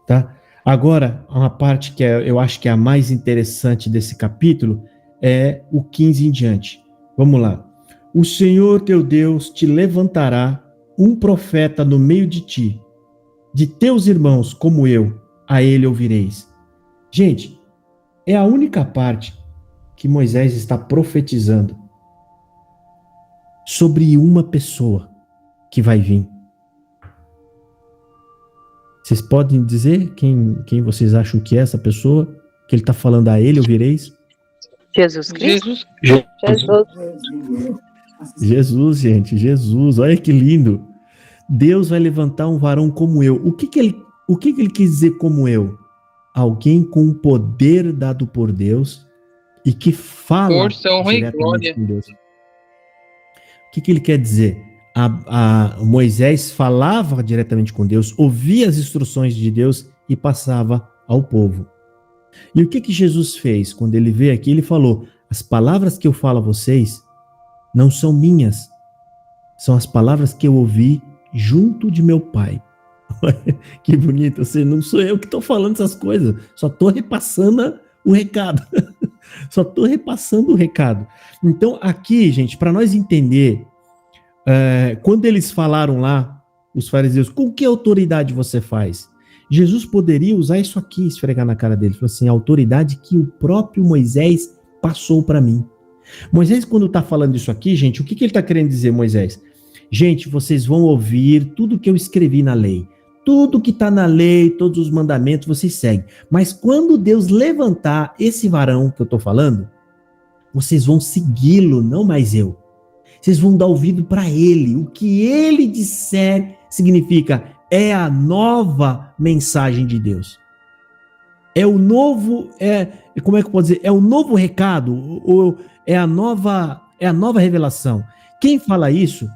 Tá? Agora, uma parte que eu acho que é a mais interessante desse capítulo é o 15 em diante. Vamos lá. O Senhor teu Deus te levantará um profeta no meio de ti, de teus irmãos como eu, a ele ouvireis. Gente, é a única parte que Moisés está profetizando sobre uma pessoa que vai vir. Vocês podem dizer quem vocês acham que é essa pessoa? Que ele está falando a ele, ouvireis? Jesus Cristo. Jesus, gente, Jesus. Olha que lindo. Deus vai levantar um varão como eu. O que ele quis dizer como eu? Alguém com o poder dado por Deus e que fala força, honra e glória. Com Deus. O que ele quer dizer? Moisés falava diretamente com Deus, ouvia as instruções de Deus e passava ao povo. E o que Jesus fez? Quando ele veio aqui, ele falou, as palavras que eu falo a vocês não são minhas, são as palavras que eu ouvi junto de meu pai. Que bonito, não sou eu que estou falando essas coisas, só estou repassando o recado. Só estou repassando o recado. Então aqui, gente, para nós entender Quando eles falaram lá, os fariseus, com que autoridade você faz? Jesus poderia usar isso aqui, esfregar na cara dele. Falou assim, a autoridade que o próprio Moisés passou para mim. Moisés, quando está falando isso aqui, gente, o que ele está querendo dizer, Moisés? Gente, vocês vão ouvir tudo que eu escrevi na lei. Tudo que está na lei, todos os mandamentos, vocês seguem. Mas quando Deus levantar esse varão que eu estou falando, vocês vão segui-lo, não mais eu. Vocês vão dar ouvido para ele. O que ele disser significa, é a nova mensagem de Deus. É o novo, como é que eu posso dizer? É o novo recado, ou é a nova revelação. Quem fala isso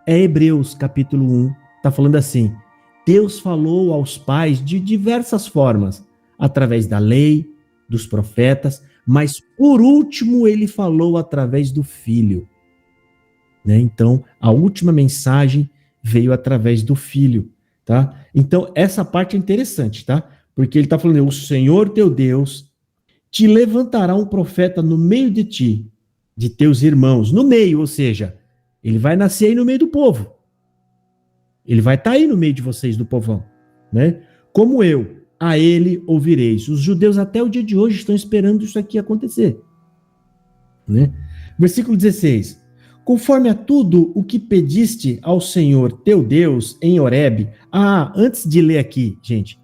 é Hebreus, capítulo 1. Está falando assim, Deus falou aos pais de diversas formas, através da lei, dos profetas, mas por último ele falou através do Filho. Né? Então, a última mensagem veio através do Filho. Tá? Então, essa parte é interessante, tá? Porque ele está falando, o Senhor teu Deus te levantará um profeta no meio de ti, de teus irmãos, no meio, ou seja, ele vai nascer aí no meio do povo. Ele vai estar aí no meio de vocês, do povão. Né? Como eu, a ele ouvireis. Os judeus até o dia de hoje estão esperando isso aqui acontecer. Né? Versículo 16. Conforme a tudo o que pediste ao Senhor teu Deus em Horebe. Antes de ler aqui, gente,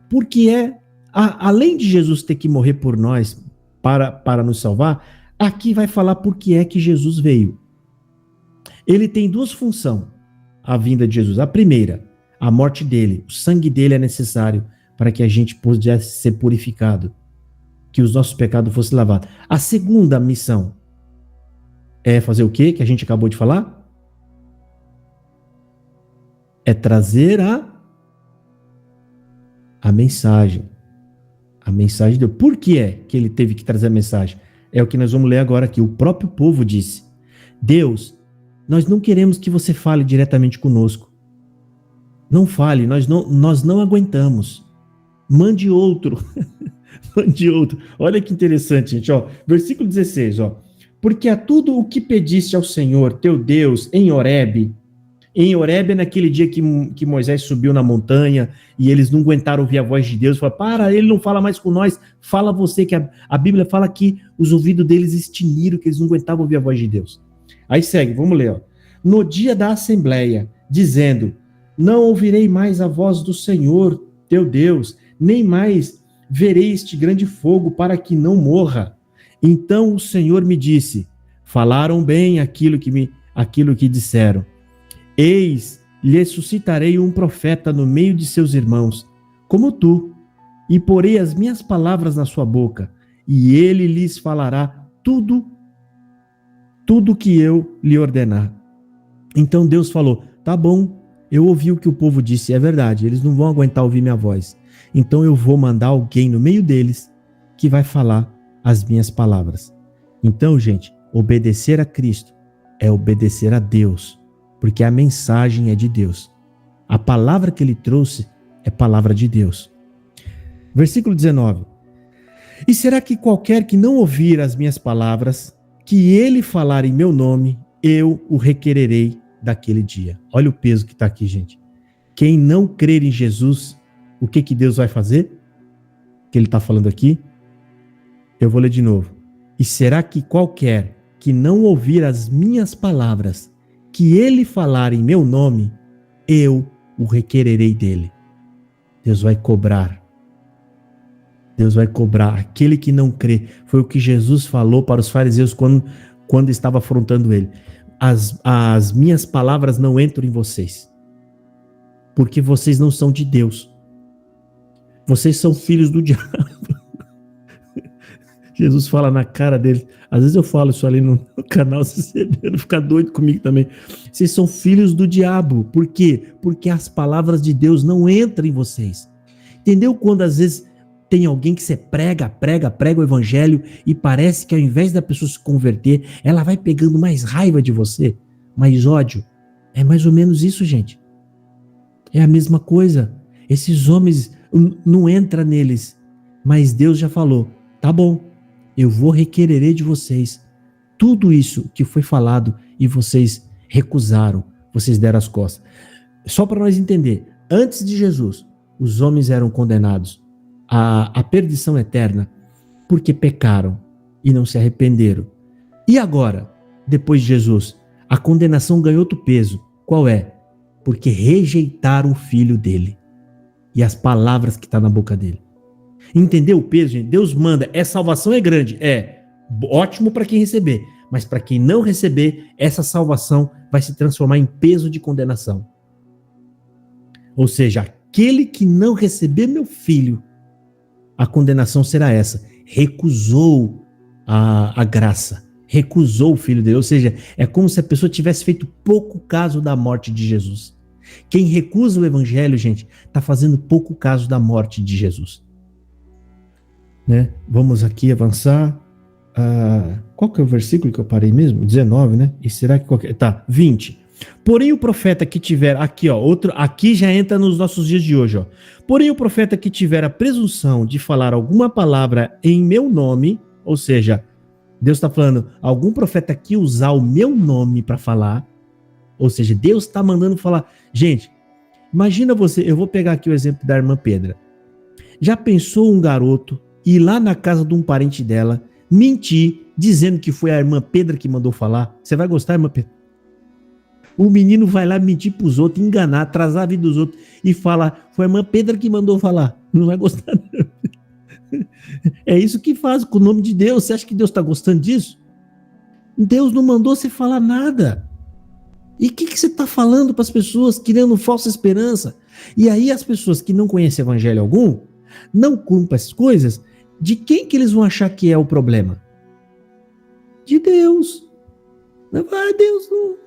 porque além de Jesus ter que morrer por nós para nos salvar, aqui vai falar por que é que Jesus veio. Ele tem duas funções, a vinda de Jesus. A primeira, a morte dele, o sangue dele é necessário para que a gente pudesse ser purificado, que os nossos pecados fossem lavados. A segunda missão é fazer o quê? Que a gente acabou de falar? É trazer a mensagem. A mensagem de Deus. Por que é que ele teve que trazer a mensagem? É o que nós vamos ler agora aqui. O próprio povo disse, Deus, nós não queremos que você fale diretamente conosco. Não fale, nós não aguentamos. Mande outro. Mande outro. Olha que interessante, gente. Ó, versículo 16, ó. Porque a tudo o que pediste ao Senhor, teu Deus, em Horebe é naquele dia que Moisés subiu na montanha e eles não aguentaram ouvir a voz de Deus, falaram, ele não fala mais com nós, fala você, que a Bíblia fala que os ouvidos deles extinguiram, que eles não aguentavam ouvir a voz de Deus. Aí segue, vamos ler. Ó. No dia da assembleia, dizendo, não ouvirei mais a voz do Senhor, teu Deus, nem mais verei este grande fogo para que não morra. Então o Senhor me disse, falaram bem aquilo que disseram. Eis, lhe suscitarei um profeta no meio de seus irmãos, como tu, e porei as minhas palavras na sua boca, e ele lhes falará tudo que eu lhe ordenar. Então Deus falou, tá bom, eu ouvi o que o povo disse, é verdade, eles não vão aguentar ouvir minha voz. Então eu vou mandar alguém no meio deles que vai falar as minhas palavras. Então, gente, obedecer a Cristo é obedecer a Deus, porque a mensagem é de Deus. A palavra que ele trouxe é palavra de Deus. Versículo 19. E será que qualquer que não ouvir as minhas palavras, que ele falar em meu nome, eu o requererei daquele dia. Olha o peso que está aqui, gente. Quem não crer em Jesus, o que Deus vai fazer? Que ele está falando aqui? Eu vou ler de novo. E será que qualquer que não ouvir as minhas palavras, que ele falar em meu nome, eu o requererei dele. Deus vai cobrar. Deus vai cobrar. Aquele que não crê. Foi o que Jesus falou para os fariseus quando estava afrontando ele. As minhas palavras não entram em vocês, porque vocês não são de Deus. Vocês são filhos do diabo. Jesus fala na cara deles. Às vezes eu falo isso ali no canal, você não ficar doido comigo também. Vocês são filhos do diabo. Por quê? Porque as palavras de Deus não entram em vocês. Entendeu? Quando às vezes tem alguém que você prega o evangelho e parece que ao invés da pessoa se converter, ela vai pegando mais raiva de você, mais ódio. É mais ou menos isso, gente. É a mesma coisa. Esses homens, não entra neles. Mas Deus já falou, tá bom. Eu vou requererei de vocês tudo isso que foi falado e vocês recusaram, vocês deram as costas. Só para nós entender, antes de Jesus, os homens eram condenados à perdição eterna porque pecaram e não se arrependeram. E agora, depois de Jesus, a condenação ganhou outro peso. Qual é? Porque rejeitaram o filho dele e as palavras que estão na boca dele. Entendeu o peso, gente? Deus manda, salvação é grande, ótimo para quem receber, mas para quem não receber, essa salvação vai se transformar em peso de condenação. Ou seja, aquele que não receber meu filho, a condenação será essa. Recusou a graça, recusou o filho dele. Ou seja, é como se a pessoa tivesse feito pouco caso da morte de Jesus. Quem recusa o evangelho, gente, está fazendo pouco caso da morte de Jesus. Né? Vamos aqui avançar. Qual que é o versículo que eu parei mesmo? 19, né? E será que qualquer... Tá, 20. Porém o profeta que tiver... Aqui, ó, aqui já entra nos nossos dias de hoje, ó. Porém o profeta que tiver a presunção de falar alguma palavra em meu nome, ou seja, Deus está falando, algum profeta que usar o meu nome para falar, ou seja, Deus está mandando falar. Gente, imagina você, eu vou pegar aqui o exemplo da irmã Pedra. Já pensou um garoto ir lá na casa de um parente dela, mentir, dizendo que foi a irmã Pedra que mandou falar? Você vai gostar, irmã Pedra? O menino vai lá mentir para os outros, enganar, atrasar a vida dos outros e falar, foi a irmã Pedra que mandou falar. Não vai gostar, não. É isso que faz com o nome de Deus. Você acha que Deus está gostando disso? Deus não mandou você falar nada. E o que você está falando para as pessoas, criando falsa esperança? E aí as pessoas que não conhecem evangelho algum, não cumprem as coisas, de quem que eles vão achar que é o problema? De Deus.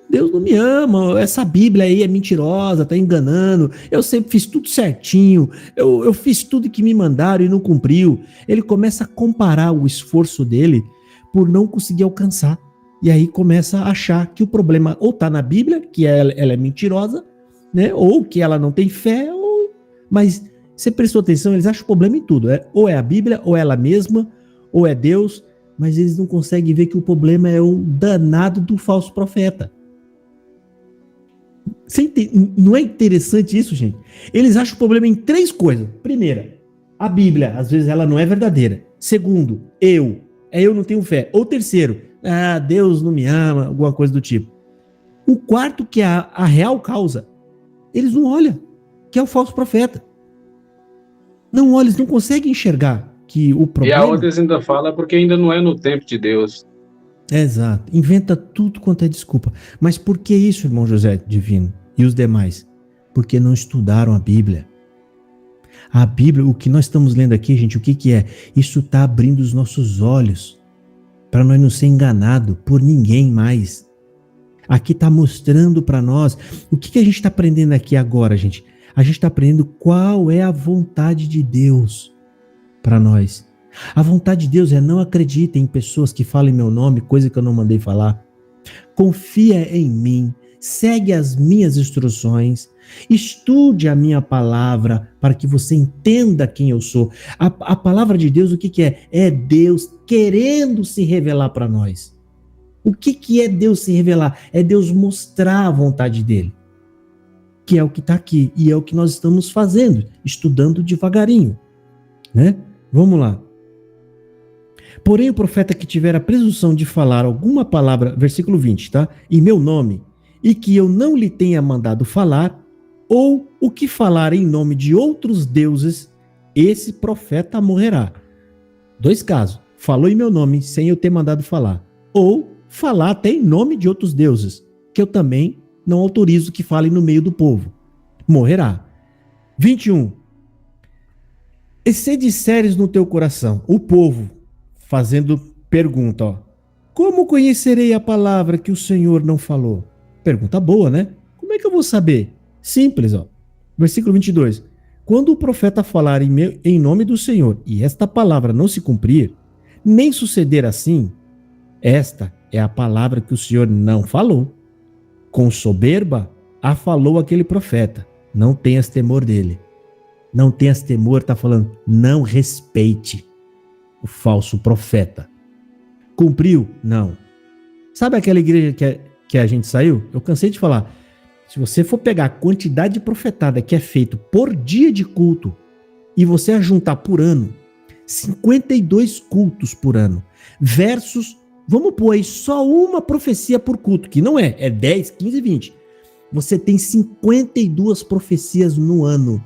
Deus não me ama, essa Bíblia aí é mentirosa, tá enganando, eu sempre fiz tudo certinho, eu fiz tudo que me mandaram e não cumpriu. Ele começa a comparar o esforço dele por não conseguir alcançar. E aí começa a achar que o problema ou tá na Bíblia, que ela é mentirosa, né? Ou que ela não tem fé, mas você prestou atenção, eles acham problema em tudo. Ou é a Bíblia, ou é ela mesma, ou é Deus, mas eles não conseguem ver que o problema é o danado do falso profeta. Não é interessante isso, gente? Eles acham o problema em 3 coisas. Primeira, a Bíblia, às vezes ela não é verdadeira. Segundo, eu não tenho fé. Ou terceiro, Deus não me ama, alguma coisa do tipo. O quarto, que é a real causa, eles não olham, que é o falso profeta. Não olham, eles não conseguem enxergar que o problema... E a outra ainda fala porque ainda não é no tempo de Deus. Exato, inventa tudo quanto é desculpa. Mas por que isso, irmão José Divino e os demais? Porque não estudaram a Bíblia. A Bíblia, o que nós estamos lendo aqui, gente, o que é? Isso está abrindo os nossos olhos para nós não ser enganados por ninguém mais. Aqui está mostrando para nós o que a gente está aprendendo aqui agora, gente. A gente está aprendendo qual é a vontade de Deus para nós. A vontade de Deus é: não acreditem em pessoas que falam em meu nome, coisa que eu não mandei falar. Confia em mim, segue as minhas instruções, estude a minha palavra para que você entenda quem eu sou. A palavra de Deus, o que é? É Deus querendo se revelar para nós. O que é Deus se revelar? É Deus mostrar a vontade dele, que é o que está aqui, e é o que nós estamos fazendo, estudando devagarinho, né? Vamos lá. Porém, o profeta que tiver a presunção de falar alguma palavra, versículo 20, tá? Em meu nome, e que eu não lhe tenha mandado falar, ou o que falar em nome de outros deuses, esse profeta morrerá. 2 casos. Falou em meu nome, sem eu ter mandado falar. Ou falar até em nome de outros deuses, que eu também não autorizo que falem no meio do povo. Morrerá. 21. E se disseres no teu coração, o povo, fazendo pergunta, ó, como conhecerei a palavra que o Senhor não falou? Pergunta boa, né? Como é que eu vou saber? Simples, ó. Versículo 22. Quando o profeta falar em nome do Senhor, e esta palavra não se cumprir, nem suceder assim, esta é a palavra que o Senhor não falou. Com soberba, a falou aquele profeta. Não tenhas temor dele. Não tenhas temor, está falando, não respeite o falso profeta. Cumpriu? Não. Sabe aquela igreja que a gente saiu, eu cansei de falar. Se você for pegar a quantidade de profetada que é feito por dia de culto e você ajuntar por ano, 52 cultos por ano, versus, vamos pôr aí só uma profecia por culto, que não é 10, 15, 20. Você tem 52 profecias no ano.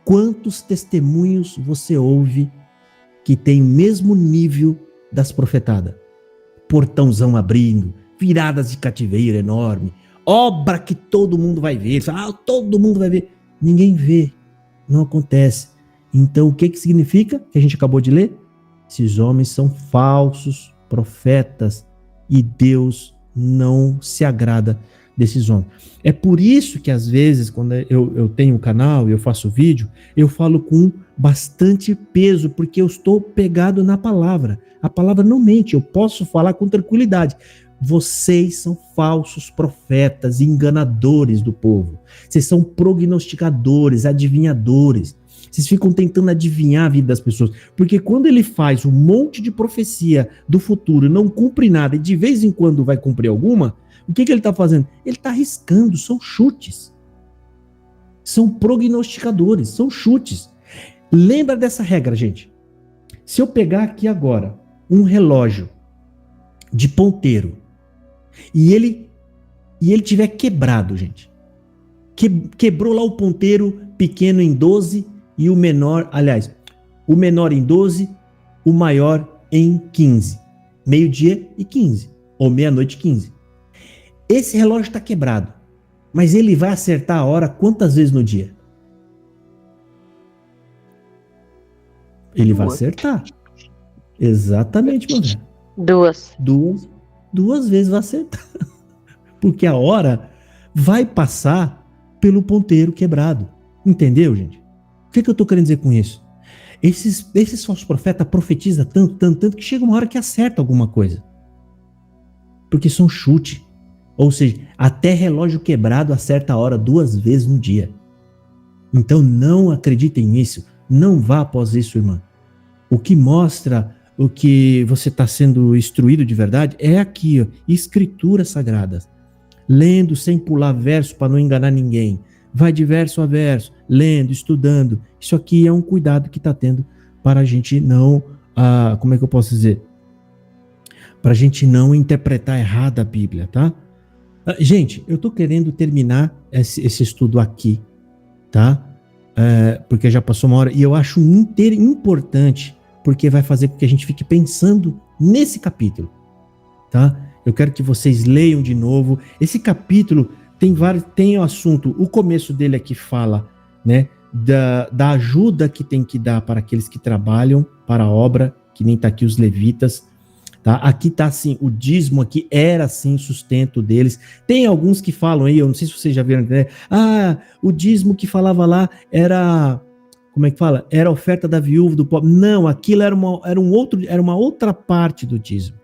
Quantos testemunhos você ouve que tem o mesmo nível das profetadas? Portãozão abrindo, viradas de cativeiro enorme, obra que todo mundo vai ver. Todo mundo vai ver. Ninguém vê. Não acontece. Então, o que significa? Que a gente acabou de ler? Esses homens são falsos profetas e Deus não se agrada desses homens. É por isso que, às vezes, quando eu tenho um canal e eu faço vídeo, eu falo com bastante peso, porque eu estou pegado na palavra. A palavra não mente, eu posso falar com tranquilidade. Vocês são falsos profetas, enganadores do povo. Vocês são prognosticadores, adivinhadores. Vocês ficam tentando adivinhar a vida das pessoas. Porque quando ele faz um monte de profecia do futuro e não cumpre nada, e de vez em quando vai cumprir alguma, o que ele está fazendo? Ele está arriscando, são chutes. São prognosticadores, são chutes. Lembra dessa regra, gente. Se eu pegar aqui agora um relógio de ponteiro e ele tiver quebrado, gente. Quebrou lá o ponteiro pequeno em 12 e o menor, aliás, o menor em 12, o maior em 15. Meio-dia e 15, ou meia-noite e 15. Esse relógio está quebrado, mas ele vai acertar a hora quantas vezes no dia? Ele vai acertar. Exatamente, meu velho. Duas vezes vai acertar. Porque a hora vai passar pelo ponteiro quebrado. Entendeu, gente? O que eu estou querendo dizer com isso? Esses falsos profetas profetizam tanto, que chega uma hora que acerta alguma coisa. Porque são chute. Ou seja, até relógio quebrado acerta a hora 2 vezes no dia. Então não acreditem nisso. Não vá após isso, irmã. O que mostra o que você está sendo instruído de verdade é aqui, ó, escrituras sagradas. Lendo sem pular verso para não enganar ninguém. Vai de verso a verso, lendo, estudando. Isso aqui é um cuidado que está tendo para a gente não, como é que eu posso dizer? Para a gente não interpretar errado a Bíblia, tá? Gente, eu estou querendo terminar esse estudo aqui, tá? Porque já passou uma hora e eu acho importante, porque vai fazer com que a gente fique pensando nesse capítulo, tá? Eu quero que vocês leiam de novo. Esse capítulo tem o assunto, o começo dele aqui fala, né, da ajuda que tem que dar para aqueles que trabalham para a obra, que nem está aqui os levitas, tá? Aqui está assim, o dízimo aqui era assim, sustento deles. Tem alguns que falam aí, eu não sei se vocês já viram, né? O dízimo que falava lá era, como é que fala? Era a oferta da viúva, do pobre. Não, aquilo era uma outra parte do dízimo.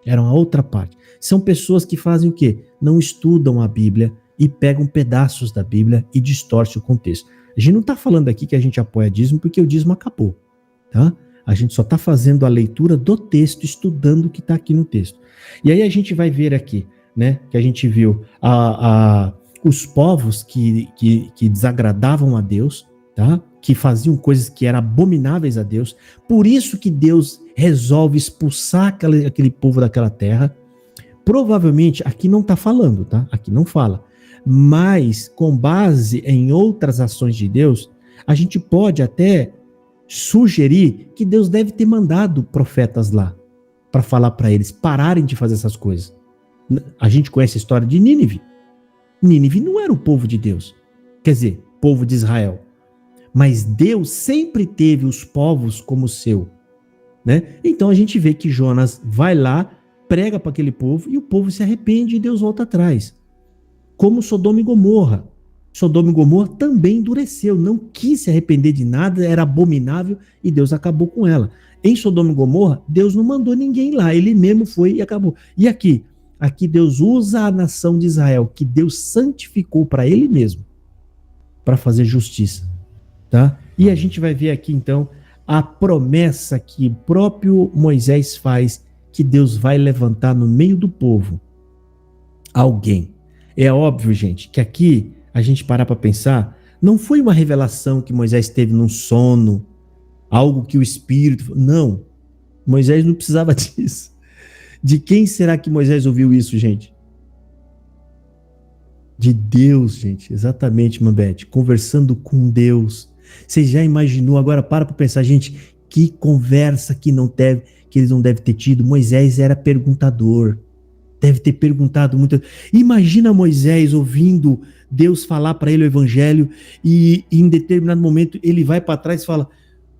Era uma outra parte. São pessoas que fazem o quê? Não estudam a Bíblia e pegam pedaços da Bíblia e distorcem o contexto. A gente não está falando aqui que a gente apoia dízimo porque o dízimo acabou, tá? A gente só está fazendo a leitura do texto, estudando o que está aqui no texto. E aí a gente vai ver aqui, né, que a gente viu os povos que desagradavam a Deus, tá? Que faziam coisas que eram abomináveis a Deus. Por isso que Deus resolve expulsar aquele povo daquela terra. Provavelmente, aqui não está falando, tá? Aqui não fala. Mas, com base em outras ações de Deus, a gente pode até sugerir que Deus deve ter mandado profetas lá para falar para eles pararem de fazer essas coisas. A gente conhece a história de Nínive. Nínive não era o povo de Deus. Quer dizer, povo de Israel. Mas Deus sempre teve os povos como seu, né? Então a gente vê que Jonas vai lá, prega para aquele povo e o povo se arrepende e Deus volta atrás. Como Sodoma e Gomorra. Sodoma e Gomorra também endureceu, não quis se arrepender de nada, era abominável e Deus acabou com ela. Em Sodoma e Gomorra, Deus não mandou ninguém lá, ele mesmo foi e acabou. E aqui Deus usa a nação de Israel, que Deus santificou para ele mesmo, para fazer justiça, tá? E a gente vai ver aqui então a promessa que o próprio Moisés faz, que Deus vai levantar no meio do povo alguém. É óbvio, gente, que aqui a gente parar para pensar, não foi uma revelação que Moisés teve num sono, algo que o Espírito... Não, Moisés não precisava disso. De quem será que Moisés ouviu isso, gente? De Deus, gente, exatamente, Mambete, conversando com Deus. Você já imaginou? Agora para pensar, gente, que conversa que eles não devem ter tido. Moisés era perguntador, deve ter perguntado muito. Imagina Moisés ouvindo Deus falar para ele o evangelho e em determinado momento ele vai para trás e fala: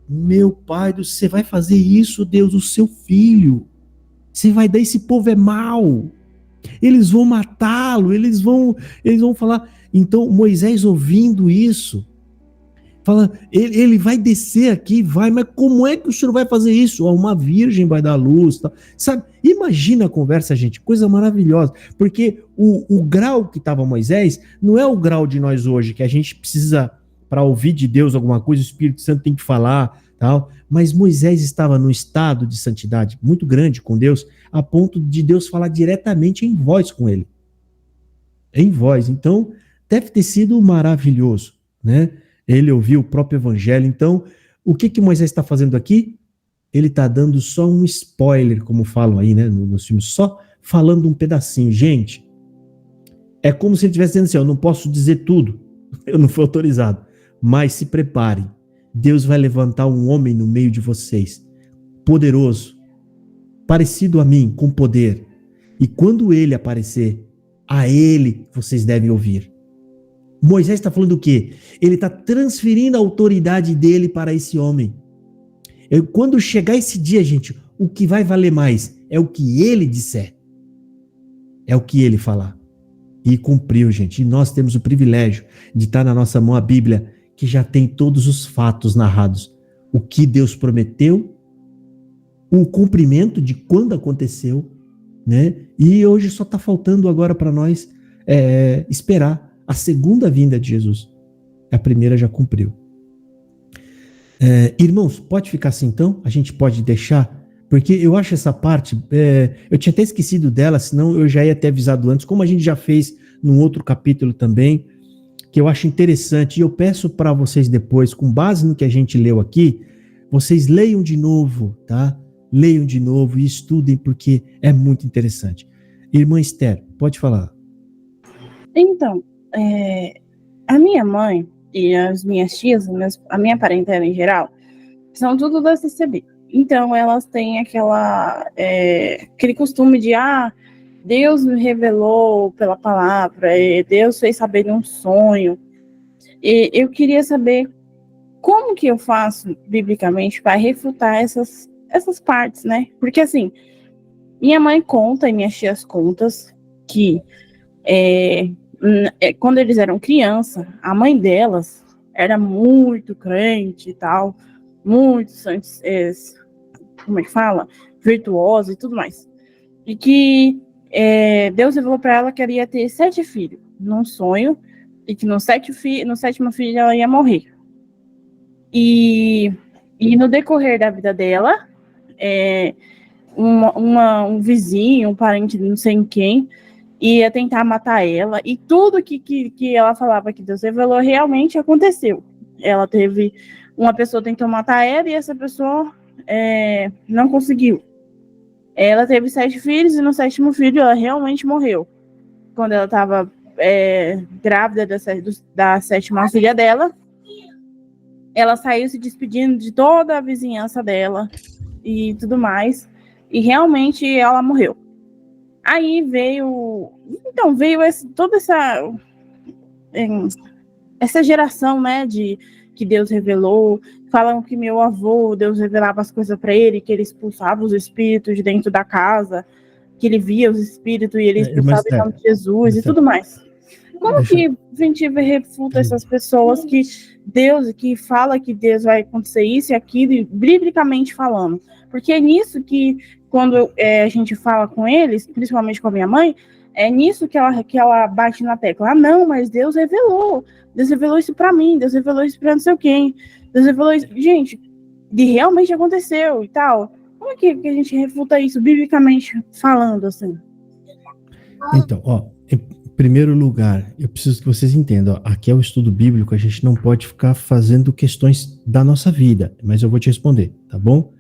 meu pai, você vai fazer isso, Deus, o seu filho, você vai dar, esse povo é mau, eles vão matá-lo, eles vão falar. Então Moisés ouvindo isso, fala, ele vai descer aqui, vai, mas como é que o senhor vai fazer isso? Uma virgem vai dar luz, tá? Sabe? Imagina a conversa, gente, coisa maravilhosa, porque o grau que estava Moisés não é o grau de nós hoje, que a gente precisa, para ouvir de Deus alguma coisa, o Espírito Santo tem que falar, tal. Mas Moisés estava num estado de santidade muito grande com Deus, a ponto de Deus falar diretamente em voz com ele. Em voz. Então, deve ter sido maravilhoso, né? Ele ouviu o próprio evangelho. Então, o que Moisés está fazendo aqui? Ele está dando só um spoiler, como falam aí, né, nos filmes, só falando um pedacinho. Gente, é como se ele estivesse dizendo assim: eu não posso dizer tudo, eu não fui autorizado, mas se preparem, Deus vai levantar um homem no meio de vocês, poderoso, parecido a mim, com poder, e quando ele aparecer, a ele vocês devem ouvir. Moisés está falando o quê? Ele está transferindo a autoridade dele para esse homem. Quando chegar esse dia, gente, o que vai valer mais é o que ele disser. É o que ele falar. E cumpriu, gente. E nós temos o privilégio de estar na nossa mão a Bíblia, que já tem todos os fatos narrados. O que Deus prometeu, o cumprimento de quando aconteceu, né? E hoje só está faltando agora para nós esperar a segunda vinda de Jesus. A primeira já cumpriu. Irmãos, pode ficar assim então? A gente pode deixar? Porque eu acho essa parte, eu tinha até esquecido dela, senão eu já ia ter avisado antes, como a gente já fez num outro capítulo também, que eu acho interessante, e eu peço para vocês depois, com base no que a gente leu aqui, vocês leiam de novo, tá? Leiam de novo e estudem, porque é muito interessante. Irmã Esther, pode falar. Então, a minha mãe e as minhas tias, a minha parentela em geral, são tudo da CCB. Então, elas têm aquele costume de, Deus me revelou pela palavra, Deus fez saber num sonho. E eu queria saber como que eu faço, biblicamente, para refutar essas partes, né? Porque, assim, minha mãe conta e minhas tias contam que quando eles eram criança, a mãe delas era muito crente e tal, muito, como é que fala? Virtuosa e tudo mais. E que Deus revelou para ela que ela ia ter 7 filhos num sonho, e que no sétimo filho ela ia morrer. E no decorrer da vida dela, um vizinho, um parente de não sei quem, ia tentar matar ela, e tudo que ela falava que Deus revelou realmente aconteceu. Ela teve, uma pessoa tentou matar ela, e essa pessoa não conseguiu. Ela teve 7 filhos, e no 7º filho ela realmente morreu. Quando ela estava grávida da 7ª filha dela, ela saiu se despedindo de toda a vizinhança dela e tudo mais, e realmente ela morreu. Aí veio toda essa geração, né, que Deus revelou. Falam que meu avô, Deus revelava as coisas para ele, que ele expulsava os espíritos de dentro da casa, que ele via os espíritos e ele expulsava em nome de Jesus e tudo mais. Como que a gente refuta essas pessoas que fala que Deus vai acontecer isso e aquilo, biblicamente falando? Porque é nisso que, quando a gente fala com eles, principalmente com a minha mãe, é nisso que ela bate na tecla. Não, mas Deus revelou isso para mim, Deus revelou isso para não sei quem, Deus revelou isso. Gente, realmente aconteceu e tal. Como é que a gente refuta isso, biblicamente falando, assim? Então, primeiro lugar, eu preciso que vocês entendam, ó, aqui é o estudo bíblico, a gente não pode ficar fazendo questões da nossa vida, mas eu vou te responder, tá bom?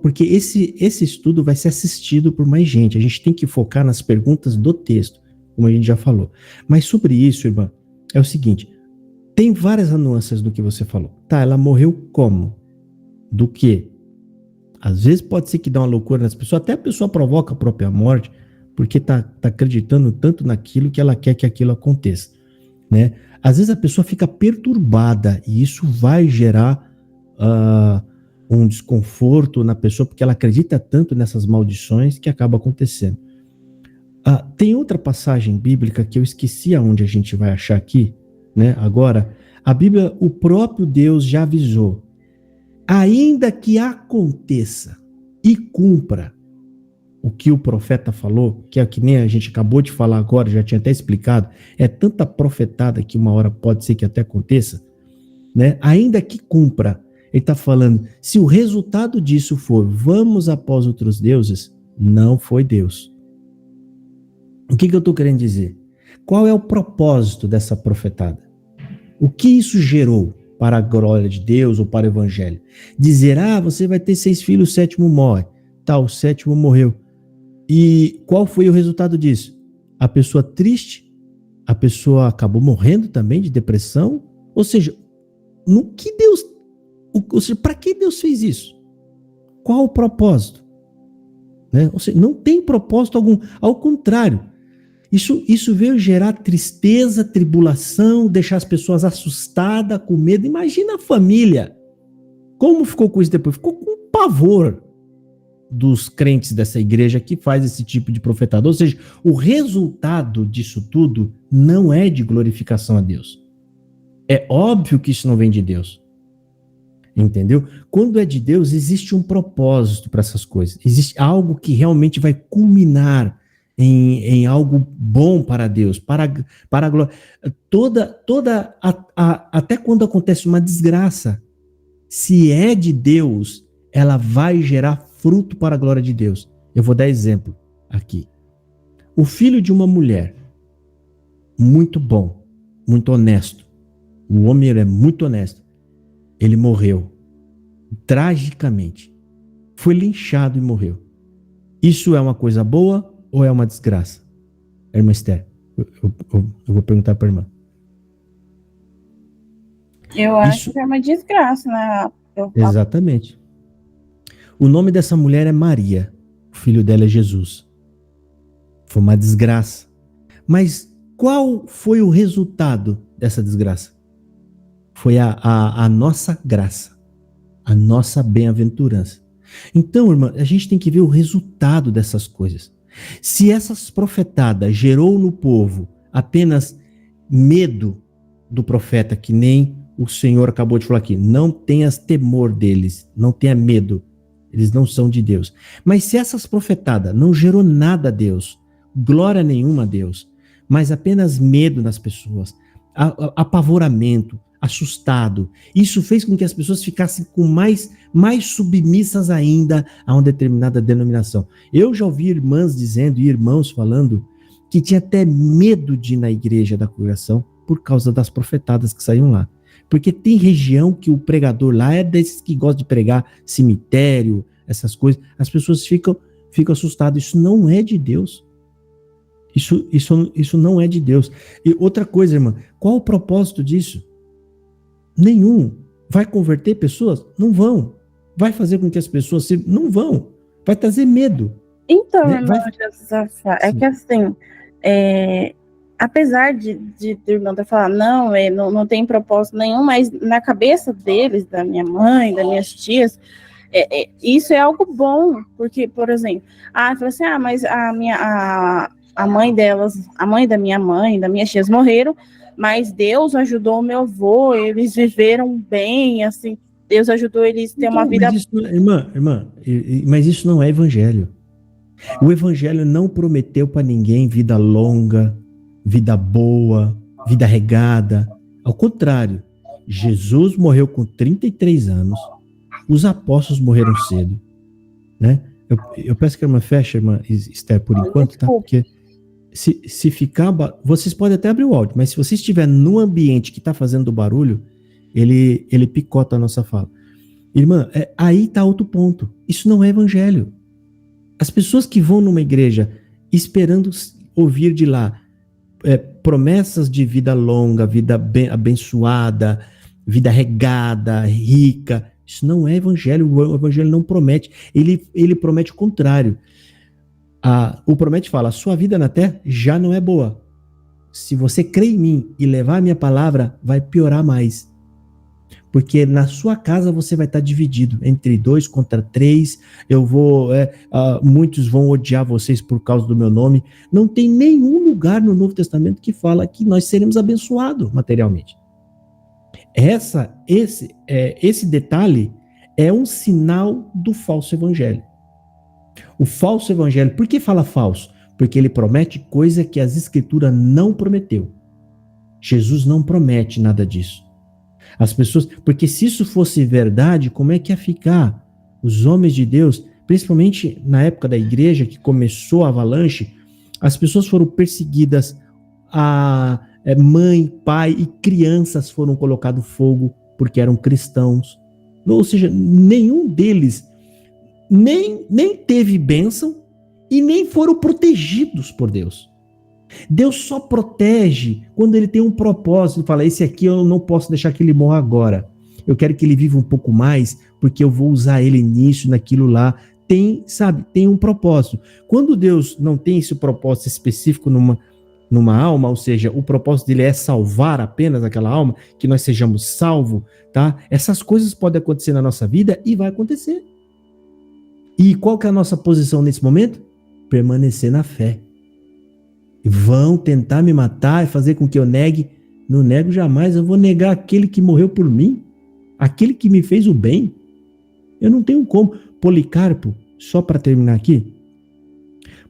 Porque esse estudo vai ser assistido por mais gente, a gente tem que focar nas perguntas do texto, como a gente já falou. Mas sobre isso, irmã, é o seguinte, tem várias nuances do que você falou. Tá, ela morreu como? Do quê? Às vezes pode ser que dá uma loucura nas pessoas, até a pessoa provoca a própria morte, porque tá acreditando tanto naquilo que ela quer que aquilo aconteça, né? Às vezes a pessoa fica perturbada e isso vai gerar um desconforto na pessoa, porque ela acredita tanto nessas maldições que acaba acontecendo. Tem outra passagem bíblica que eu esqueci aonde a gente vai achar aqui, né? Agora, a Bíblia, o próprio Deus já avisou, ainda que aconteça e cumpra o que o profeta falou, que é que nem a gente acabou de falar agora, já tinha até explicado, é tanta profetada que uma hora pode ser que até aconteça, né? Ainda que cumpra, ele está falando, se o resultado disso for, vamos após outros deuses, não foi Deus. O que eu estou querendo dizer? Qual é o propósito dessa profetada? O que isso gerou para a glória de Deus ou para o evangelho? Dizer, você vai ter 6 filhos, o 7º morre. Tá, o 7º morreu. E qual foi o resultado disso? A pessoa triste, a pessoa acabou morrendo também de depressão. Ou seja, para que Deus fez isso? Qual o propósito? Né? Ou seja, não tem propósito algum. Ao contrário, isso veio gerar tristeza, tribulação, deixar as pessoas assustadas, com medo. Imagina a família. Como ficou com isso depois? Ficou com pavor dos crentes dessa igreja que faz esse tipo de profetado. Ou seja, o resultado disso tudo não é de glorificação a Deus. É óbvio que isso não vem de Deus. Entendeu? Quando é de Deus, existe um propósito para essas coisas. Existe algo que realmente vai culminar em algo bom para Deus, para a glória. Até quando acontece uma desgraça, se é de Deus, ela vai gerar fruto para a glória de Deus. Eu vou dar exemplo aqui. O filho de uma mulher, muito bom, muito honesto. O homem é muito honesto. Ele morreu tragicamente. Foi linchado e morreu. Isso é uma coisa boa ou é uma desgraça? Irmã Esther, eu vou perguntar para a irmã. Eu acho que é uma desgraça, né? Exatamente. O nome dessa mulher é Maria. O filho dela é Jesus. Foi uma desgraça. Mas qual foi o resultado dessa desgraça? Foi a nossa graça. A nossa bem-aventurança. Então, irmã, a gente tem que ver o resultado dessas coisas. Se essas profetadas gerou no povo apenas medo do profeta, que nem o Senhor acabou de falar aqui, não tenhas temor deles, não tenha medo, eles não são de Deus. Mas se essas profetadas não gerou nada a Deus, glória nenhuma a Deus, mas apenas medo nas pessoas, apavoramento, assustado, isso fez com que as pessoas ficassem com mais submissas ainda a uma determinada denominação. Eu já ouvi irmãs dizendo e irmãos falando que tinha até medo de ir na igreja da congregação por causa das profetadas que saíam lá. Porque tem região que o pregador lá é desses que gosta de pregar cemitério, essas coisas. As pessoas ficam assustadas. Isso não é de Deus. Isso não é de Deus. E outra coisa, irmã, qual o propósito disso? Nenhum. Vai converter pessoas? Não vão. Vai fazer com que as pessoas não vão. Vai trazer medo. Então, irmão Josafá, é que assim, apesar de irmão ter falado, não tem propósito nenhum, mas na cabeça deles, da minha mãe, das minhas tias, isso é algo bom, porque, por exemplo, fala assim, mas a mãe delas, a mãe da minha mãe, das minhas tias morreram, mas Deus ajudou o meu avô, eles viveram bem, assim, Deus ajudou eles a ter uma vida... Mas isso não é evangelho. O evangelho não prometeu para ninguém vida longa, vida boa, vida regada. Ao contrário, Jesus morreu com 33 anos, os apóstolos morreram cedo, né? Eu peço que a irmã feche, irmã Esther, por enquanto, tá? Porque Se ficar... Vocês podem até abrir o áudio, mas se você estiver num ambiente que está fazendo barulho, ele picota a nossa fala. Irmã, aí está outro ponto. Isso não é evangelho. As pessoas que vão numa igreja esperando ouvir de lá promessas de vida longa, vida abençoada, vida regada, rica, isso não é evangelho. O evangelho não promete. Ele promete o contrário. O promete fala, a sua vida na terra já não é boa. Se você crê em mim e levar a minha palavra, vai piorar mais. Porque na sua casa você vai estar dividido entre 2 contra 3. Muitos vão odiar vocês por causa do meu nome. Não tem nenhum lugar no Novo Testamento que fala que nós seremos abençoados materialmente. Esse detalhe é um sinal do falso evangelho. O falso evangelho, por que fala falso? Porque ele promete coisa que as escrituras não prometeu. Jesus não promete nada disso. As pessoas, porque se isso fosse verdade, como é que ia ficar? Os homens de Deus, principalmente na época da igreja que começou a avalanche, as pessoas foram perseguidas, mãe, pai e crianças foram colocados fogo porque eram cristãos. Ou seja, nenhum deles nem teve bênção e nem foram protegidos por Deus. Deus só protege quando ele tem um propósito. Ele fala, esse aqui eu não posso deixar que ele morra agora. Eu quero que ele viva um pouco mais, porque eu vou usar ele nisso, naquilo lá. Tem um propósito. Quando Deus não tem esse propósito específico numa alma, ou seja, o propósito dele é salvar apenas aquela alma, que nós sejamos salvos, tá? Essas coisas podem acontecer na nossa vida e vai acontecer. E qual que é a nossa posição nesse momento? Permanecer na fé. Vão tentar me matar e fazer com que eu negue. Não nego jamais, eu vou negar aquele que morreu por mim, aquele que me fez o bem. Eu não tenho como. Policarpo, só para terminar aqui,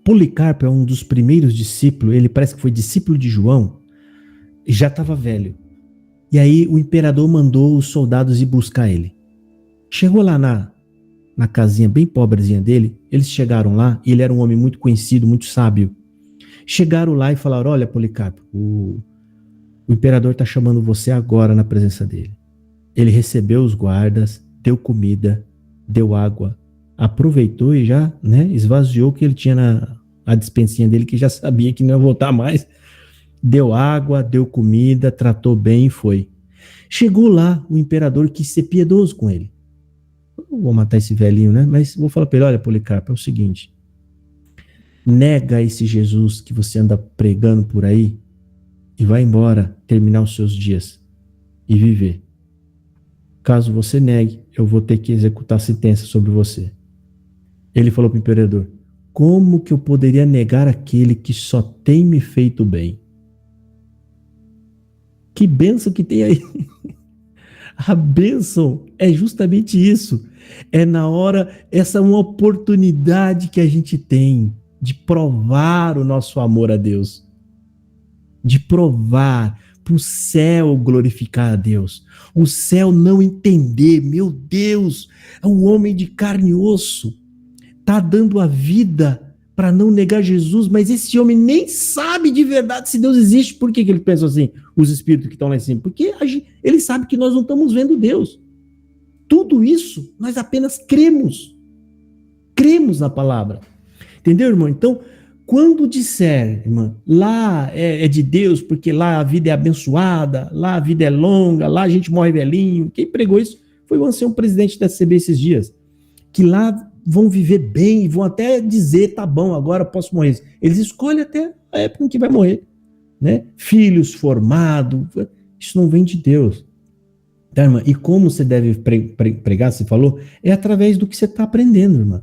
Policarpo é um dos primeiros discípulos, ele parece que foi discípulo de João, e já estava velho. E aí o imperador mandou os soldados ir buscar ele. Chegou lá na casinha bem pobrezinha dele, eles chegaram lá, e ele era um homem muito conhecido, muito sábio. Chegaram lá e falaram, olha Policarpo, o imperador está chamando você agora na presença dele. Ele recebeu os guardas, deu comida, deu água, aproveitou e já esvaziou o que ele tinha na dispensinha dele, que já sabia que não ia voltar mais. Deu água, deu comida, tratou bem e foi. Chegou lá, o imperador quis ser piedoso com ele. Não vou matar esse velhinho, mas vou falar para ele, olha Policarpo, é o seguinte, nega esse Jesus que você anda pregando por aí e vai embora, terminar os seus dias e viver. Caso você negue, eu vou ter que executar a sentença sobre você. Ele falou para o imperador, como que eu poderia negar aquele que só tem me feito bem? Que bênção que tem aí. A bênção é justamente isso. É na hora, essa é uma oportunidade que a gente tem de provar o nosso amor a Deus, de provar para o céu glorificar a Deus, o céu não entender, meu Deus, é um homem de carne e osso, está dando a vida para não negar Jesus, mas esse homem nem sabe de verdade se Deus existe. Por que ele pensa assim, os espíritos que estão lá em cima? Porque ele sabe que nós não estamos vendo Deus. Tudo isso nós apenas cremos na palavra. Entendeu, irmão? Então, quando disser, irmã, lá é de Deus, porque lá a vida é abençoada, lá a vida é longa, lá a gente morre velhinho. Quem pregou isso foi o ancião presidente da CB esses dias. Que lá vão viver bem e vão até dizer, tá bom, agora posso morrer. Eles escolhem até a época em que vai morrer. Filhos formados, isso não vem de Deus. Tá, irmã? E como você deve pregar, você falou, é através do que você está aprendendo, irmã.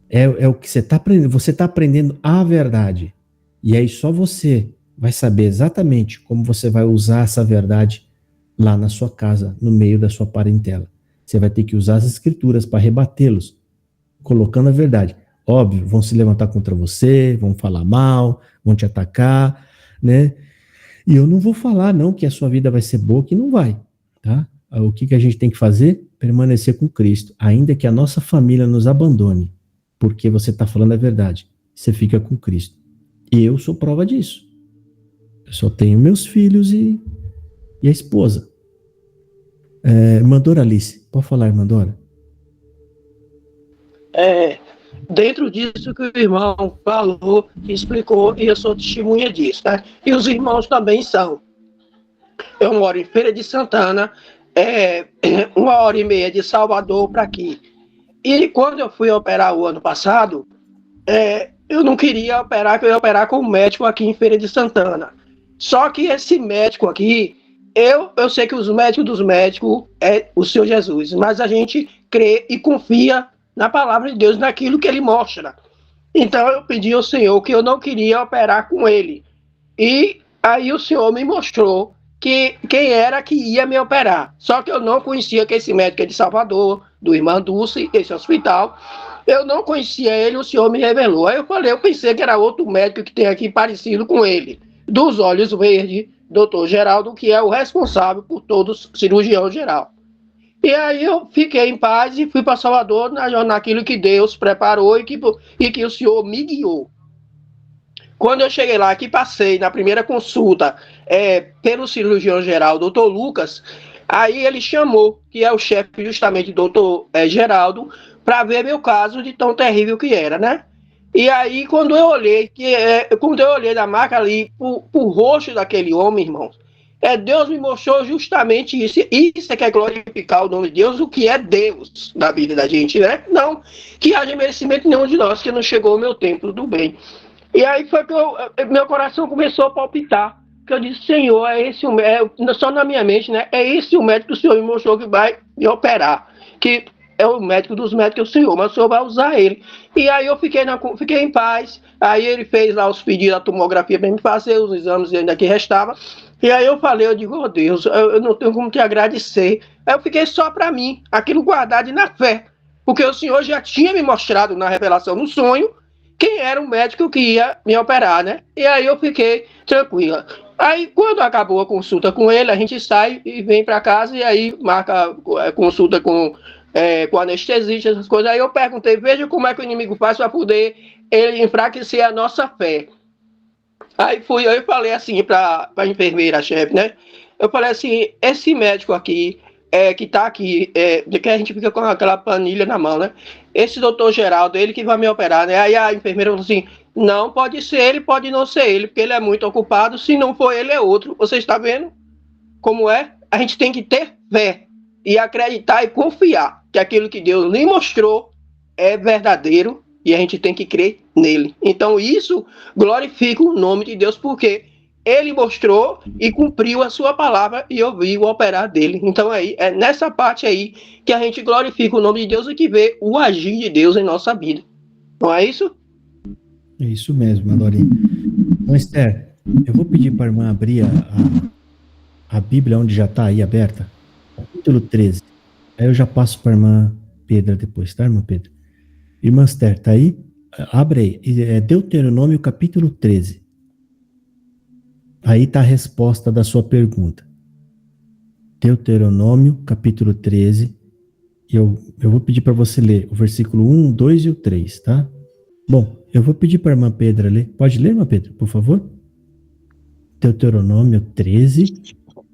É o que você está aprendendo. Você está aprendendo a verdade. E aí só você vai saber exatamente como você vai usar essa verdade lá na sua casa, no meio da sua parentela. Você vai ter que usar as escrituras para rebatê-los, colocando a verdade. Óbvio, vão se levantar contra você, vão falar mal, vão te atacar, E eu não vou falar, não, que a sua vida vai ser boa, que não vai, tá? O que a gente tem que fazer? Permanecer com Cristo, ainda que a nossa família nos abandone, porque você está falando a verdade. Você fica com Cristo. Eu sou prova disso. Eu só tenho meus filhos e a esposa. Irmã Dora Alice, pode falar, irmã Dora? Dentro disso que o irmão falou, explicou, e eu sou testemunha disso, né? E os irmãos também são. Eu moro em Feira de Santana, 1h30 de Salvador para aqui. E quando eu fui operar o ano passado, eu não queria operar, que eu ia operar com um médico aqui em Feira de Santana. Só que esse médico aqui, eu sei que os médicos dos médicos é o Senhor Jesus, mas a gente crê e confia na palavra de Deus, naquilo que ele mostra. Então eu pedi ao Senhor que eu não queria operar com ele. E aí o Senhor me mostrou quem era que ia me operar. Só que eu não conhecia que esse médico é de Salvador, do irmão Dulce, esse hospital. Eu não conhecia ele, o Senhor me revelou. Aí eu pensei que era outro médico que tem aqui parecido com ele, dos olhos verdes, doutor Geraldo, que é o responsável por todos, cirurgião geral. E aí eu fiquei em paz e fui para Salvador naquilo que Deus preparou e que o Senhor me guiou. Quando eu cheguei lá, que passei na primeira consulta pelo cirurgião geral, doutor Lucas, aí ele chamou, que é o chefe justamente, doutor Geraldo, para ver meu caso de tão terrível que era, né? E aí, quando eu olhei da marca ali, pro rosto daquele homem, irmãos, Deus me mostrou justamente isso. Isso é que é glorificar o nome de Deus, o que é Deus na vida da gente, né? Não que haja merecimento nenhum de nós, que não chegou o meu tempo do bem. E aí foi que meu coração começou a palpitar, que eu disse, Senhor, só na minha mente, né? É esse o médico que o Senhor me mostrou que vai me operar, que é o médico dos médicos, é o Senhor, mas o Senhor vai usar ele. E aí eu fiquei em paz, aí ele fez lá os pedidos da tomografia para me fazer, os exames ainda que restava. E aí eu digo, oh Deus, eu não tenho como te agradecer. Aí eu fiquei só para mim, aquilo guardado na fé, porque o Senhor já tinha me mostrado na revelação, no sonho, quem era o médico que ia me operar, né? E aí eu fiquei tranquila. Aí quando acabou a consulta com ele, a gente sai e vem para casa e aí marca consulta com anestesista, essas coisas. Aí eu perguntei, veja como é que o inimigo faz para poder ele enfraquecer a nossa fé. Aí eu falei assim para a enfermeira-chefe, né? Eu falei assim, esse médico aqui, que está aqui, que a gente fica com aquela planilha na mão, né? Esse doutor Geraldo, ele que vai me operar, né? Aí a enfermeira falou assim, não pode ser ele, pode não ser ele, porque ele é muito ocupado, se não for ele, é outro. Você está vendo como é? A gente tem que ter fé e acreditar e confiar que aquilo que Deus lhe mostrou é verdadeiro, e a gente tem que crer nele. Então isso glorifica o nome de Deus, porque ele mostrou e cumpriu a sua palavra, e eu vi o operar dele. Então é nessa parte aí que a gente glorifica o nome de Deus e que vê o agir de Deus em nossa vida. Não é isso? É isso mesmo, Adorinha. Então, Esther, eu vou pedir para a irmã abrir a Bíblia, onde já está aí aberta, capítulo 13. Aí eu já passo para a irmã Pedra depois, tá, irmã Pedra? Irmã Esther, tá aí? Abre aí. Deuteronômio, capítulo 13. Aí está a resposta da sua pergunta. Deuteronômio, capítulo 13. Eu vou pedir para você ler o versículo 1, 2 e o 3, tá? Bom, eu vou pedir para a irmã Pedra ler. Pode ler, irmã Pedra, por favor? Deuteronômio 13,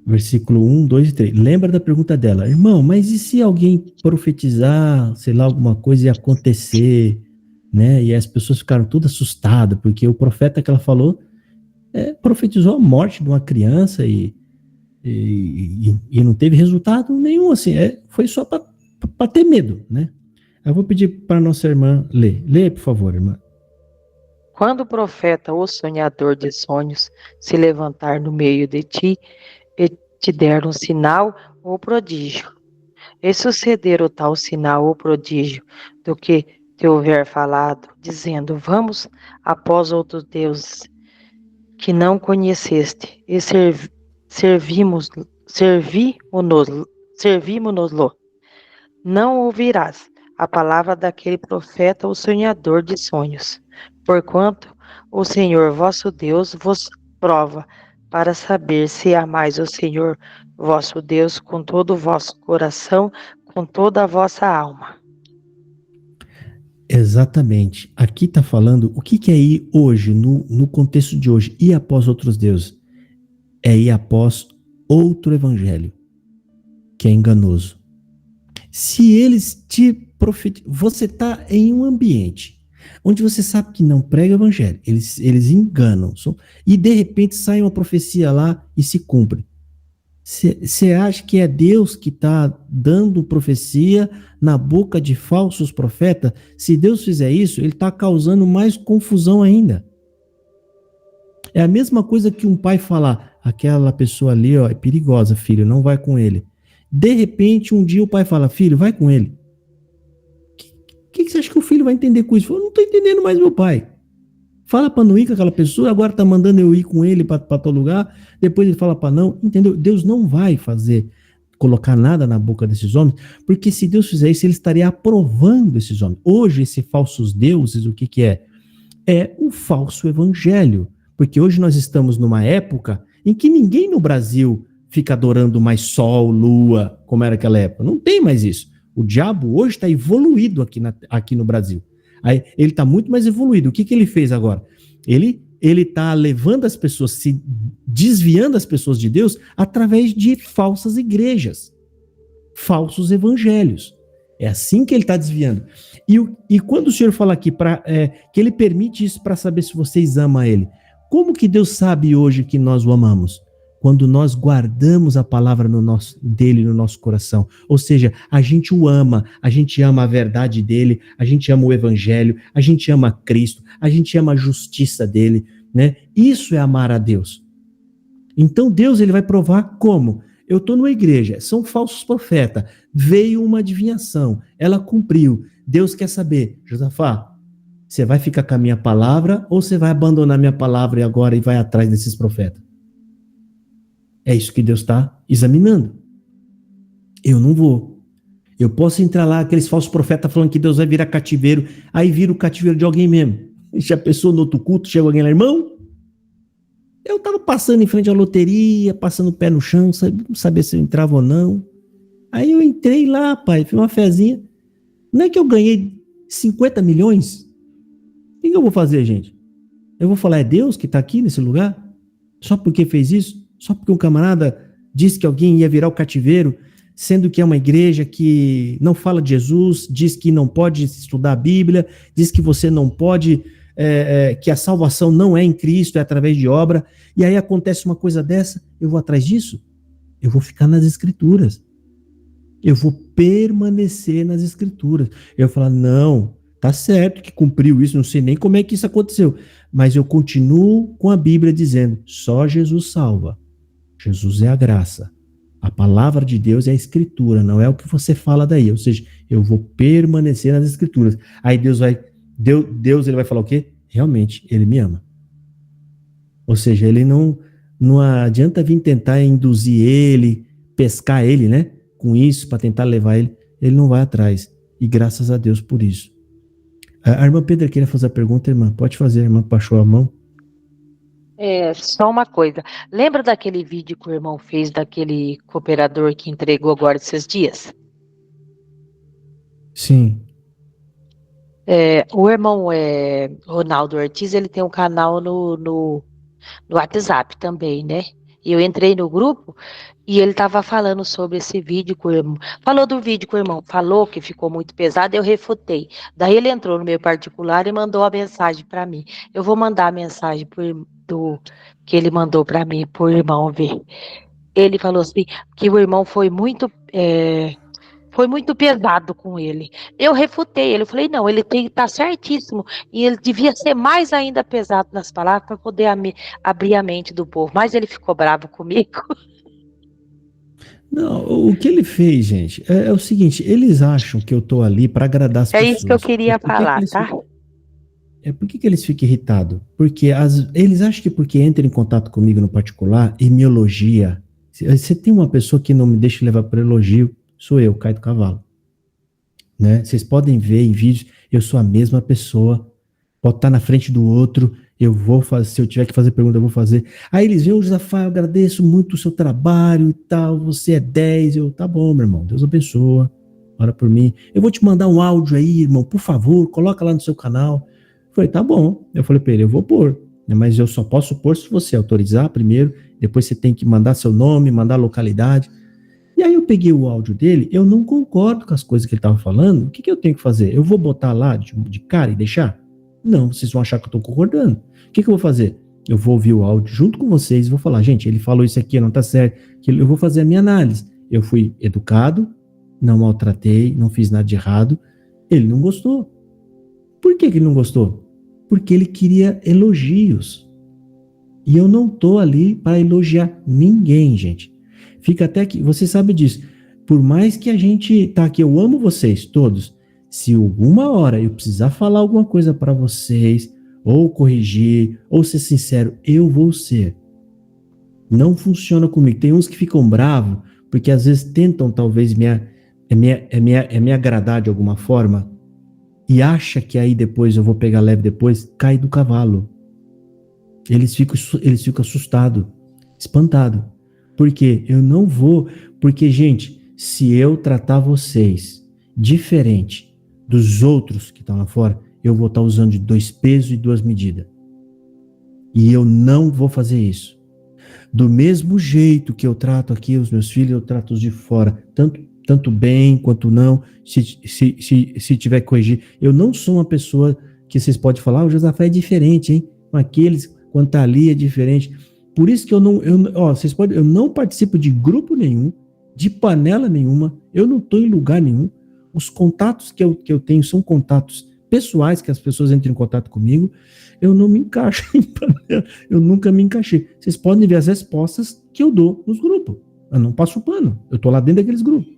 versículo 1, 2 e 3. Lembra da pergunta dela? Irmão, mas e se alguém profetizar, sei lá, alguma coisa ia acontecer, né? E as pessoas ficaram todas assustadas, porque o profeta que ela falou profetizou a morte de uma criança e não teve resultado nenhum, assim, foi só para ter medo, né? Eu vou pedir para a nossa irmã ler. Lê, por favor, irmã. Quando o profeta ou sonhador de sonhos se levantar no meio de ti e te der um sinal ou prodígio, e suceder o tal sinal ou prodígio do que te houver falado, dizendo, vamos após outros deuses que não conheceste e servimos-nos-lo, não ouvirás a palavra daquele profeta ou sonhador de sonhos, porquanto o Senhor vosso Deus vos prova para saber se amais o Senhor vosso Deus com todo o vosso coração, com toda a vossa alma. Exatamente. Aqui está falando o que é ir hoje, no contexto de hoje, ir após outros deuses. É ir após outro evangelho, que é enganoso. Se eles te profetizam, você está em um ambiente onde você sabe que não prega o evangelho, eles enganam, e de repente sai uma profecia lá e se cumpre. Você acha que é Deus que está dando profecia na boca de falsos profetas? Se Deus fizer isso, ele está causando mais confusão ainda. É a mesma coisa que um pai falar, aquela pessoa ali, ó, é perigosa, filho, não vai com ele. De repente, um dia o pai fala, filho, vai com ele. O que você acha que o filho vai entender com isso? Eu não estou entendendo mais meu pai. Fala para não ir com aquela pessoa, agora está mandando eu ir com ele para todo lugar, depois ele fala para não, entendeu? Deus não vai colocar nada na boca desses homens, porque se Deus fizer isso, ele estaria aprovando esses homens. Hoje, esses falsos deuses, o que é? É um falso evangelho, porque hoje nós estamos numa época em que ninguém no Brasil fica adorando mais sol, lua, como era aquela época. Não tem mais isso. O diabo hoje está evoluído aqui no Brasil. Aí, ele está muito mais evoluído. O que ele fez agora? Ele está levando as pessoas, se desviando as pessoas de Deus através de falsas igrejas, falsos evangelhos. É assim que ele está desviando. E quando o Senhor fala aqui que ele permite isso para saber se vocês amam ele, como que Deus sabe hoje que nós o amamos? Quando nós guardamos a palavra dele no nosso coração. Ou seja, a gente o ama, a gente ama a verdade dele, a gente ama o evangelho, a gente ama Cristo, a gente ama a justiça dele, né? Isso é amar a Deus. Então Deus ele vai provar como? Eu estou numa igreja, são falsos profetas, veio uma adivinhação, ela cumpriu. Deus quer saber, Josafá, você vai ficar com a minha palavra ou você vai abandonar minha palavra agora e vai atrás desses profetas? É isso que Deus está examinando. Eu não vou. Eu posso entrar lá, aqueles falsos profetas falando que Deus vai virar cativeiro, aí vira o cativeiro de alguém mesmo. Já pensou no outro culto, chega alguém lá, irmão? Eu estava passando em frente à loteria, passando o pé no chão, não sabia se eu entrava ou não. Aí eu entrei lá, pai, fiz uma fezinha. Não é que eu ganhei 50 milhões? O que eu vou fazer, gente? Eu vou falar, é Deus que está aqui nesse lugar? Só porque fez isso? Só porque um camarada disse que alguém ia virar o cativeiro, sendo que é uma igreja que não fala de Jesus, diz que não pode estudar a Bíblia, diz que você não pode, que a salvação não é em Cristo, é através de obra, e aí acontece uma coisa dessa, eu vou atrás disso? Eu vou ficar nas Escrituras. Eu vou permanecer nas Escrituras. Eu vou falar, não, tá certo que cumpriu isso, não sei nem como é que isso aconteceu, mas eu continuo com a Bíblia dizendo, só Jesus salva. Jesus é a graça. A palavra de Deus é a Escritura, não é o que você fala daí. Ou seja, eu vou permanecer nas Escrituras. Aí Deus ele vai falar o quê? Realmente, ele me ama. Ou seja, ele não adianta vir tentar induzir ele, pescar ele, né? Com isso, para tentar levar ele não vai atrás. E graças a Deus por isso. A irmã Pedra queria fazer a pergunta, irmã. Pode fazer, a irmã baixou a mão. Só uma coisa. Lembra daquele vídeo que o irmão fez daquele cooperador que entregou agora esses dias? Sim. O irmão Ronaldo Ortiz, ele tem um canal no WhatsApp também, né? E eu entrei no grupo e ele estava falando sobre esse vídeo com o irmão. Falou do vídeo com o irmão, falou que ficou muito pesado, eu refutei. Daí ele entrou no meu particular e mandou a mensagem para mim. Eu vou mandar a mensagem que ele mandou para mim, para o irmão ver. Ele falou assim, que o irmão foi muito pesado com ele. Eu refutei ele, eu falei, não, ele tá certíssimo, e ele devia ser mais ainda pesado nas palavras para poder abrir a mente do povo, mas ele ficou bravo comigo. Não, o que ele fez, gente, é o seguinte, eles acham que eu tô ali para agradar as pessoas. É isso que eu queria falar, tá? Por que eles ficam irritados? Porque eles acham que porque entra em contato comigo no particular e me elogia, você tem uma pessoa que não me deixa levar para elogio, sou eu, Caio do Cavalo. Né? Vocês podem ver em vídeos, eu sou a mesma pessoa, pode estar na frente do outro, eu vou fazer, se eu tiver que fazer pergunta, eu vou fazer. Aí eles veem, Josafá, eu agradeço muito o seu trabalho e tal, você é 10, tá bom, meu irmão, Deus abençoa, ora por mim. Eu vou te mandar um áudio aí, irmão, por favor, coloca lá no seu canal. Eu falei, tá bom. Eu falei para ele, eu vou pôr, né, mas eu só posso pôr se você autorizar primeiro, depois você tem que mandar seu nome, mandar a localidade. E aí eu peguei o áudio dele, eu não concordo com as coisas que ele estava falando, o que eu tenho que fazer? Eu vou botar lá de cara e deixar? Não, vocês vão achar que eu estou concordando. O que eu vou fazer? Eu vou ouvir o áudio junto com vocês e vou falar, gente, ele falou isso aqui, não tá certo. Eu vou fazer a minha análise. Eu fui educado, não maltratei, não fiz nada de errado. Ele não gostou. Por que ele não gostou? Porque ele queria elogios. E eu não tô ali para elogiar ninguém, gente. Fica até que, você sabe disso. Por mais que a gente tá aqui, eu amo vocês todos. Se alguma hora eu precisar falar alguma coisa para vocês, ou corrigir, ou ser sincero, eu vou ser. Não funciona comigo. Tem uns que ficam bravos, porque às vezes tentam talvez me agradar de alguma forma, e acha que aí depois eu vou pegar leve depois, cai do cavalo. Eles ficam assustados, espantados. Por quê? Eu não vou, porque, gente, se eu tratar vocês diferente dos outros que estão lá fora, eu vou estar usando de 2 pesos e 2 medidas. E eu não vou fazer isso. Do mesmo jeito que eu trato aqui os meus filhos, eu trato os de fora, tanto bem quanto não, se tiver que corrigir. Eu não sou uma pessoa que vocês podem falar, o Josafá é diferente, hein? Aqueles, quanto tá ali é diferente. Por isso que eu não participo de grupo nenhum, de panela nenhuma, eu não estou em lugar nenhum. Os contatos que eu tenho são contatos pessoais, que as pessoas entram em contato comigo. Eu não me encaixo em panela, eu nunca me encaixei. Vocês podem ver as respostas que eu dou nos grupos. Eu não passo pano, eu estou lá dentro daqueles grupos.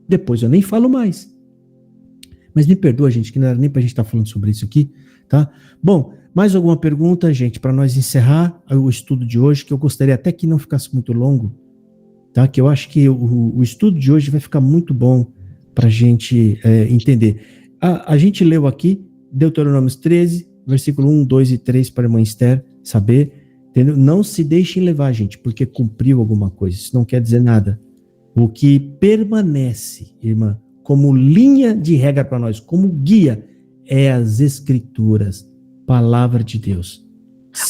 Depois eu nem falo mais. Mas me perdoa, gente, que não era nem pra gente estar falando sobre isso aqui, tá? Bom, mais alguma pergunta, gente, para nós encerrar o estudo de hoje, que eu gostaria até que não ficasse muito longo, tá? Que eu acho que o estudo de hoje vai ficar muito bom para a gente entender. A gente leu aqui Deuteronômio 13, versículo 1, 2 e 3 para a irmã Esther saber, entendeu? Não se deixem levar, gente, porque cumpriu alguma coisa. Isso não quer dizer nada. O que permanece, irmã, como linha de regra para nós, como guia, é as Escrituras, palavra de Deus.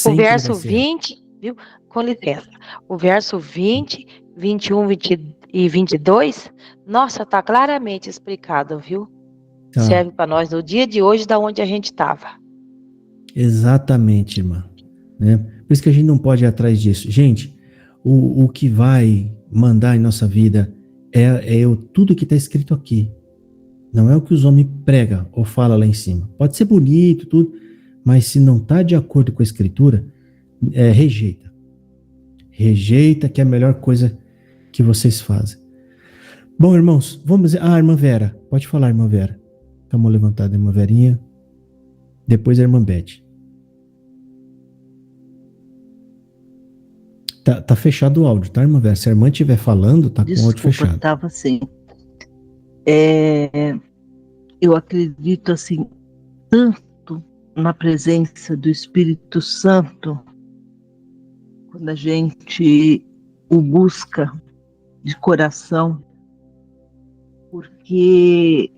O verso 20, viu? Com licença. O verso 20, 21, 20 e 22, nossa, tá claramente explicado, viu? Tá. Serve para nós no dia de hoje, da onde a gente estava. Exatamente, irmã. Né? Por isso que a gente não pode ir atrás disso. Gente, o que vai mandar em nossa vida é tudo que está escrito aqui. Não é o que os homens pregam ou falam lá em cima. Pode ser bonito, tudo, mas se não está de acordo com a Escritura, rejeita. Rejeita, que é a melhor coisa que vocês fazem. Bom, irmãos, vamos... irmã Vera. Pode falar, irmã Vera. Tá a mão levantada, irmã Verinha. Depois a irmã Beth. Tá fechado o áudio, tá, irmã Vera? Se a irmã estiver falando, tá com o áudio fechado. Estava assim. Eu acredito assim tanto na presença do Espírito Santo quando a gente o busca de coração, porque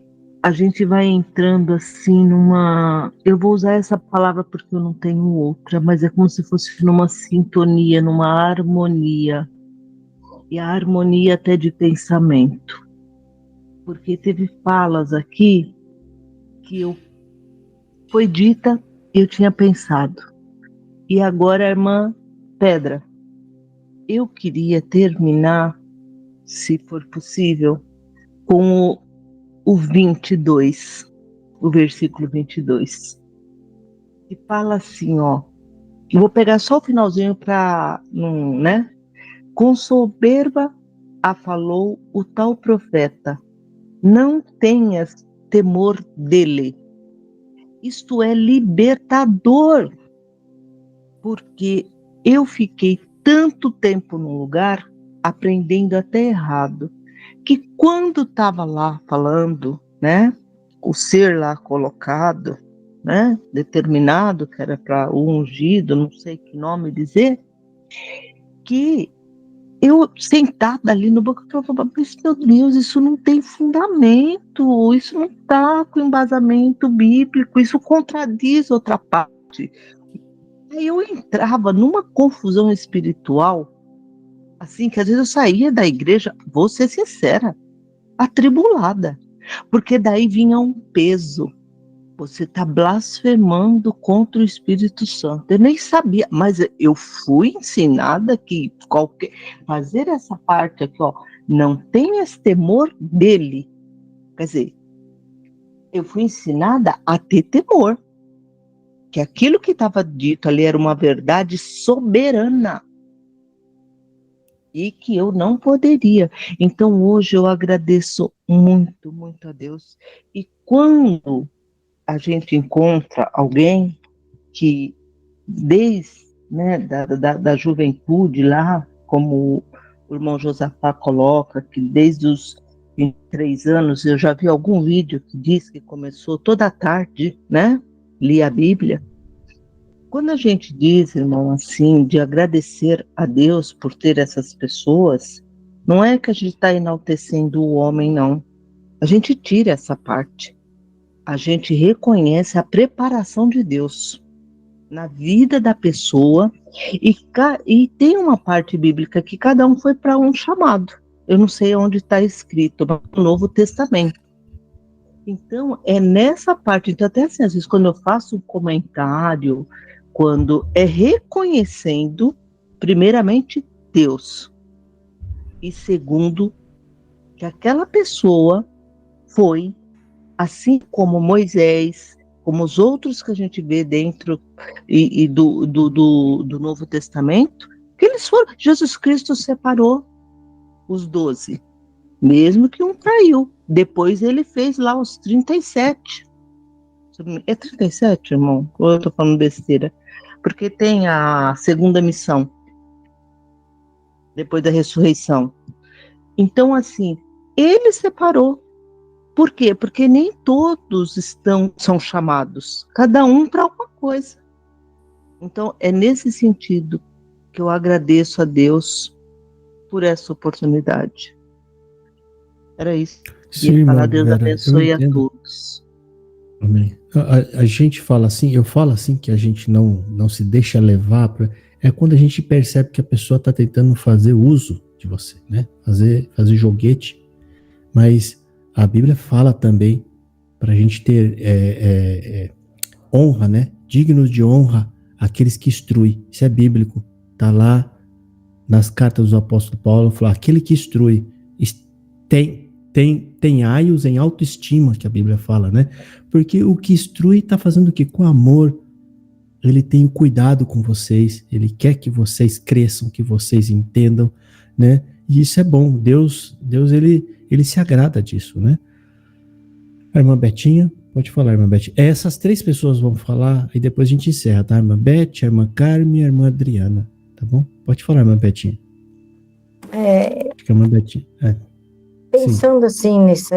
a gente vai entrando assim numa... Eu vou usar essa palavra porque eu não tenho outra, mas é como se fosse numa sintonia, numa harmonia. E a harmonia até de pensamento. Porque teve falas aqui que foi dita e eu tinha pensado. E agora, irmã Pedra, eu queria terminar, se for possível, com o 22, o versículo 22. E fala assim, ó, eu vou pegar só o finalzinho para, né? Com soberba falou o tal profeta, não tenhas temor dele. Isto é libertador, porque eu fiquei tanto tempo num lugar aprendendo até errado, que quando estava lá falando, né, o ser lá colocado, né, determinado, que era para o ungido, não sei que nome dizer, que eu sentada ali no banco, eu falava, mas, meu Deus, isso não tem fundamento, isso não está com embasamento bíblico, isso contradiz outra parte. Aí eu entrava numa confusão espiritual, assim, que às vezes eu saía da igreja, vou ser sincera, atribulada, porque daí vinha um peso. Você está blasfemando contra o Espírito Santo. Eu nem sabia, mas eu fui ensinada que fazer essa parte aqui, ó, não tenhas temor dele. Quer dizer, eu fui ensinada a ter temor, que aquilo que estava dito ali era uma verdade soberana e que eu não poderia. Então hoje eu agradeço muito, muito a Deus. E quando a gente encontra alguém que desde, né, da juventude lá, como o irmão Josafá coloca, que desde os 23 anos, eu já vi algum vídeo que diz que começou toda tarde, né, lia a Bíblia. Quando a gente diz, irmão, assim, de agradecer a Deus por ter essas pessoas, não é que a gente está enaltecendo o homem, não. A gente tira essa parte. A gente reconhece a preparação de Deus na vida da pessoa e tem uma parte bíblica que cada um foi para um chamado. Eu não sei onde está escrito, mas no Novo Testamento. Então, é nessa parte. Então, até assim, às vezes, quando eu faço um comentário, quando é reconhecendo, primeiramente, Deus, e segundo, que aquela pessoa foi, assim como Moisés, como os outros que a gente vê dentro do Novo Testamento, que eles foram. Jesus Cristo separou os 12, mesmo que um traiu. Depois ele fez lá os 37. É 37, irmão? Ou eu estou falando besteira? Porque tem a segunda missão, depois da ressurreição. Então, assim, ele separou. Por quê? Porque nem todos são chamados, cada um para uma coisa. Então, é nesse sentido que eu agradeço a Deus por essa oportunidade. Era isso. Sim, falar, irmã Deus Vera, abençoe a todos. Amém. A gente fala assim, eu falo assim que a gente não se deixa levar, é quando a gente percebe que a pessoa está tentando fazer uso de você, né? Fazer joguete, mas a Bíblia fala também para a gente ter honra, né? Dignos de honra aqueles que instruem. Isso é bíblico. Está lá nas cartas do apóstolo Paulo, fala, aquele que instrui tem aios em autoestima, que a Bíblia fala, né? Porque o que instrui está fazendo o quê? Com amor. Ele tem cuidado com vocês, ele quer que vocês cresçam, que vocês entendam, né? E isso é bom. Deus ele se agrada disso, né? A irmã Betinha, pode falar, irmã Betinha. Essas 3 pessoas vão falar e depois a gente encerra, tá? A irmã Beth, a irmã Carmen e a irmã Adriana, tá bom? Pode falar, irmã Betinha. Acho que a irmã Betinha. Pensando assim, nisso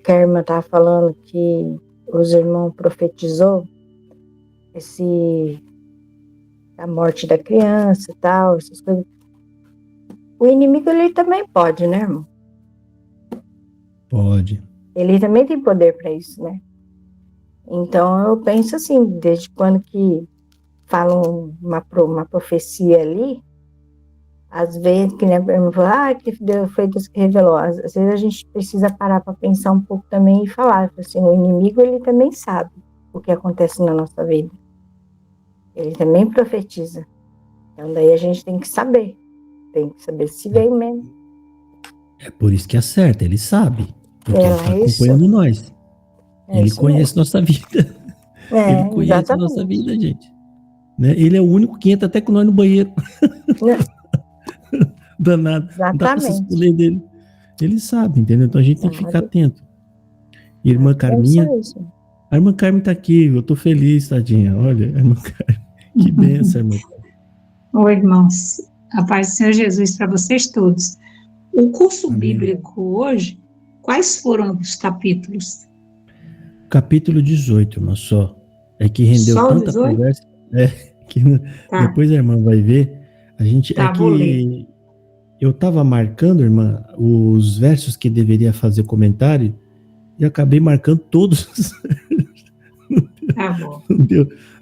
que a irmã estava falando, que os irmãos profetizou, a morte da criança e tal, essas coisas. O inimigo, ele também pode, né, irmão? Pode. Ele também tem poder para isso, né? Então, eu penso assim, desde quando que falam uma profecia ali, às vezes, que nem a irmã falou, que foi Deus que revelou. Às vezes a gente precisa parar para pensar um pouco também e falar, assim, o inimigo, ele também sabe o que acontece na nossa vida. Ele também profetiza. Então, daí a gente tem que saber se vem mesmo. É por isso que acerta, ele sabe. Porque ele está acompanhando isso. nós. Ele conhece nossa vida. Ele conhece exatamente. a nossa vida, gente. Né? Ele é o único que entra até com nós no banheiro. Danado. Não dá pra se esconder dele. Ele sabe, entendeu? Então a gente tem que ficar atento. E a irmã Carminha. A irmã Carmen tá aqui, eu tô feliz, tadinha. Olha, a irmã Carmen. Que benção, irmã. Oi, irmãos. A paz do Senhor Jesus para vocês todos. O curso bíblico hoje, quais foram os capítulos? Capítulo 18, irmã, só. É que rendeu só tanta 18? Conversa. Que depois a irmã vai ver. A gente vou ler. eu estava marcando, irmã, os versos que deveria fazer comentário e acabei marcando todos. Tá bom.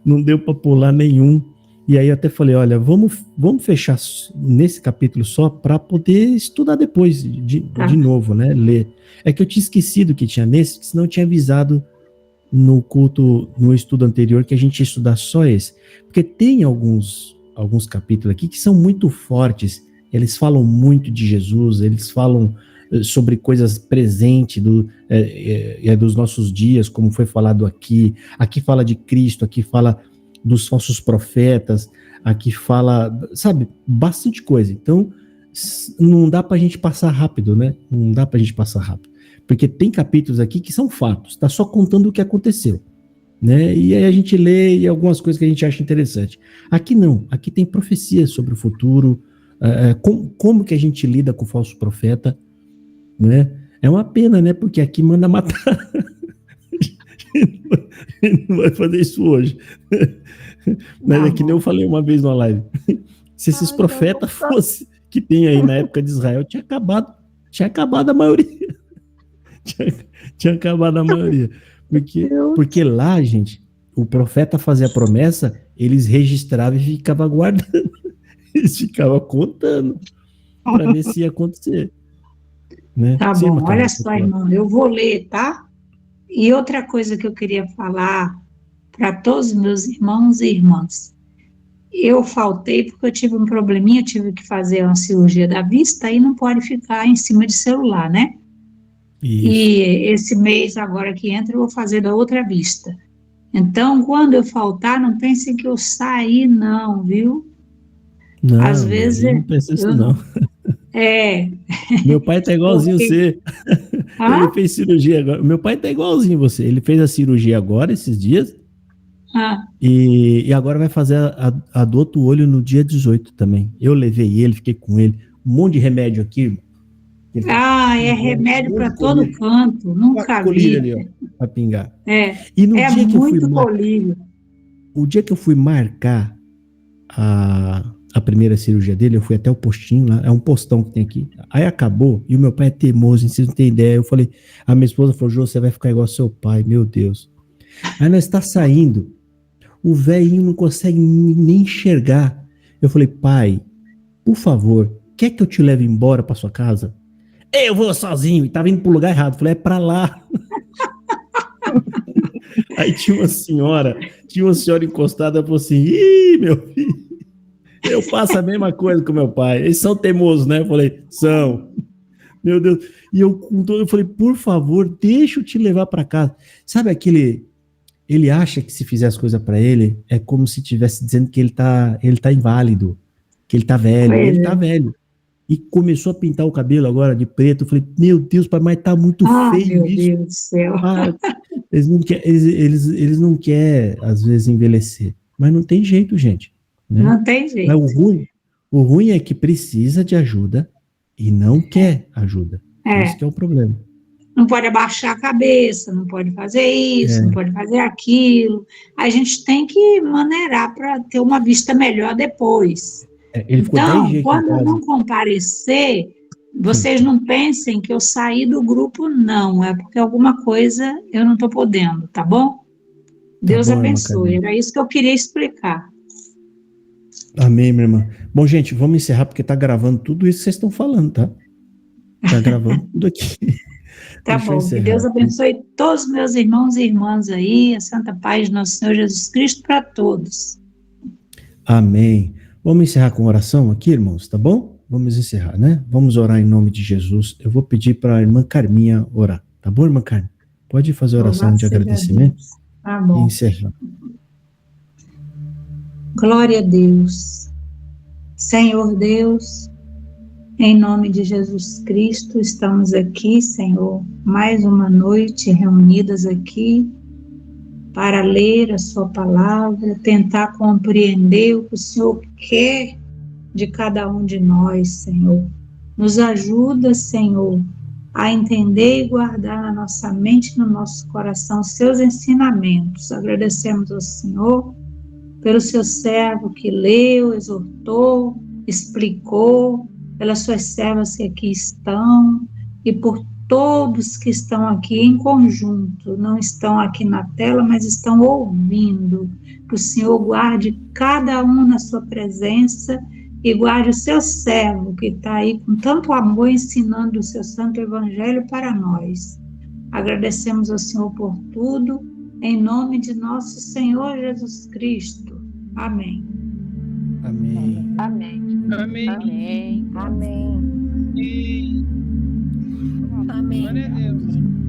Não deu para pular nenhum. E aí eu até falei, olha, vamos fechar nesse capítulo só para poder estudar depois de novo, né? Ler. É que eu tinha esquecido que tinha nesse, senão eu tinha avisado no culto, no estudo anterior, que a gente ia estudar só esse. Porque tem alguns capítulos aqui que são muito fortes. Eles falam muito de Jesus, eles falam sobre coisas presentes dos nossos dias, como foi falado aqui. Aqui fala de Cristo, aqui fala dos falsos profetas, aqui fala, sabe, bastante coisa. Então, não dá pra gente passar rápido, né? Não dá pra gente passar rápido. Porque tem capítulos aqui que são fatos, tá só contando o que aconteceu, né? E aí a gente lê e algumas coisas que a gente acha interessante. Aqui não, aqui tem profecias sobre o futuro, como que a gente lida com o falso profeta, né? É uma pena, né? Porque aqui manda matar. Não vai fazer isso hoje. Mas é que nem eu falei uma vez na live. Se esses profetas fossem que tem aí na época de Israel, tinha acabado a maioria. Tinha acabado a maioria. Porque lá, gente, o profeta fazia a promessa, eles registravam e ficavam guardando. Eles ficavam contando para ver se ia acontecer. Né? Tá Sim, bom, Matheus, olha só, irmão, eu vou ler, tá? E outra coisa que eu queria falar para todos os meus irmãos e irmãs. Eu faltei porque eu tive um probleminha, eu tive que fazer uma cirurgia da vista e não pode ficar em cima de celular, né? Isso. E esse mês agora que entra eu vou fazer da outra vista. Então, quando eu faltar, não pensem que eu saí não, viu? Não, às vezes não pensa isso não. Meu pai tá igualzinho você. Ele fez cirurgia agora. Meu pai tá igualzinho você. Ele fez a cirurgia agora, esses dias. E agora vai fazer a do outro olho no dia 18 também. Eu levei ele, fiquei com ele. Um monte de remédio aqui. É remédio para todo canto. Nunca vi. Ali, ó, pra pingar. E no dia que muito colírio. O dia que eu fui marcar a primeira cirurgia dele, eu fui até o postinho lá, é um postão que tem aqui. Aí acabou, e o meu pai é teimoso, vocês não têm ideia. Eu falei, a minha esposa falou, Jô, você vai ficar igual ao seu pai, meu Deus. Aí nós está saindo, o velhinho não consegue nem enxergar. Eu falei, pai, por favor, quer que eu te leve embora para sua casa? Eu vou sozinho, e tava indo pro lugar errado. Eu falei, é pra lá. Aí tinha uma senhora encostada, falou assim, ih, meu filho, eu faço a mesma coisa com meu pai. Eles são teimosos, né? Eu falei, são. Meu Deus. E eu falei, por favor, deixa eu te levar para casa. Sabe aquele... Ele acha que se fizer as coisas para ele, é como se estivesse dizendo que ele tá inválido, que ele tá velho. Ele tá velho. E começou a pintar o cabelo agora de preto. Eu falei, meu Deus, pai, mas tá muito feio meu isso. Meu Deus do céu. Eles não querem, às vezes, envelhecer. Mas não tem jeito, gente. Né? Não tem jeito. Mas o ruim é que precisa de ajuda e não quer ajuda. Esse que é o problema. Não pode abaixar a cabeça, não pode fazer isso, não pode fazer aquilo. A gente tem que maneirar para ter uma vista melhor depois. Ele ficou 10 dias quando eu não comparecer, vocês não pensem que eu saí do grupo, não. É porque alguma coisa eu não estou podendo, tá bom? Deus abençoe. Era isso que eu queria explicar. Amém, minha irmã. Bom, gente, vamos encerrar porque tá gravando tudo isso que vocês estão falando, tá? Tá gravando tudo aqui. Tá bom. Que Deus abençoe todos os meus irmãos e irmãs aí, a santa paz de nosso Senhor Jesus Cristo para todos. Amém. Vamos encerrar com oração aqui, irmãos, tá bom? Vamos encerrar, né? Vamos orar em nome de Jesus. Eu vou pedir para a irmã Carminha orar, tá bom, irmã Carminha? Pode fazer a oração de agradecimento? Tá bom. E encerrar. Glória a Deus. Senhor Deus, em nome de Jesus Cristo, estamos aqui, Senhor, mais uma noite reunidas aqui para ler a sua palavra, tentar compreender o que o Senhor quer de cada um de nós, Senhor. Nos ajuda, Senhor, a entender e guardar na nossa mente e no nosso coração seus ensinamentos. Agradecemos ao Senhor pelo seu servo que leu, exortou, explicou, pelas suas servas que aqui estão e por todos que estão aqui em conjunto, não estão aqui na tela, mas estão ouvindo. Que o Senhor guarde cada um na sua presença e guarde o seu servo que está aí com tanto amor ensinando o seu santo evangelho para nós. Agradecemos ao Senhor por tudo, em nome de nosso Senhor Jesus Cristo. Amém. Amém. Amém. Amém. Amém. Amém. Amém. Amém. Glória a Deus.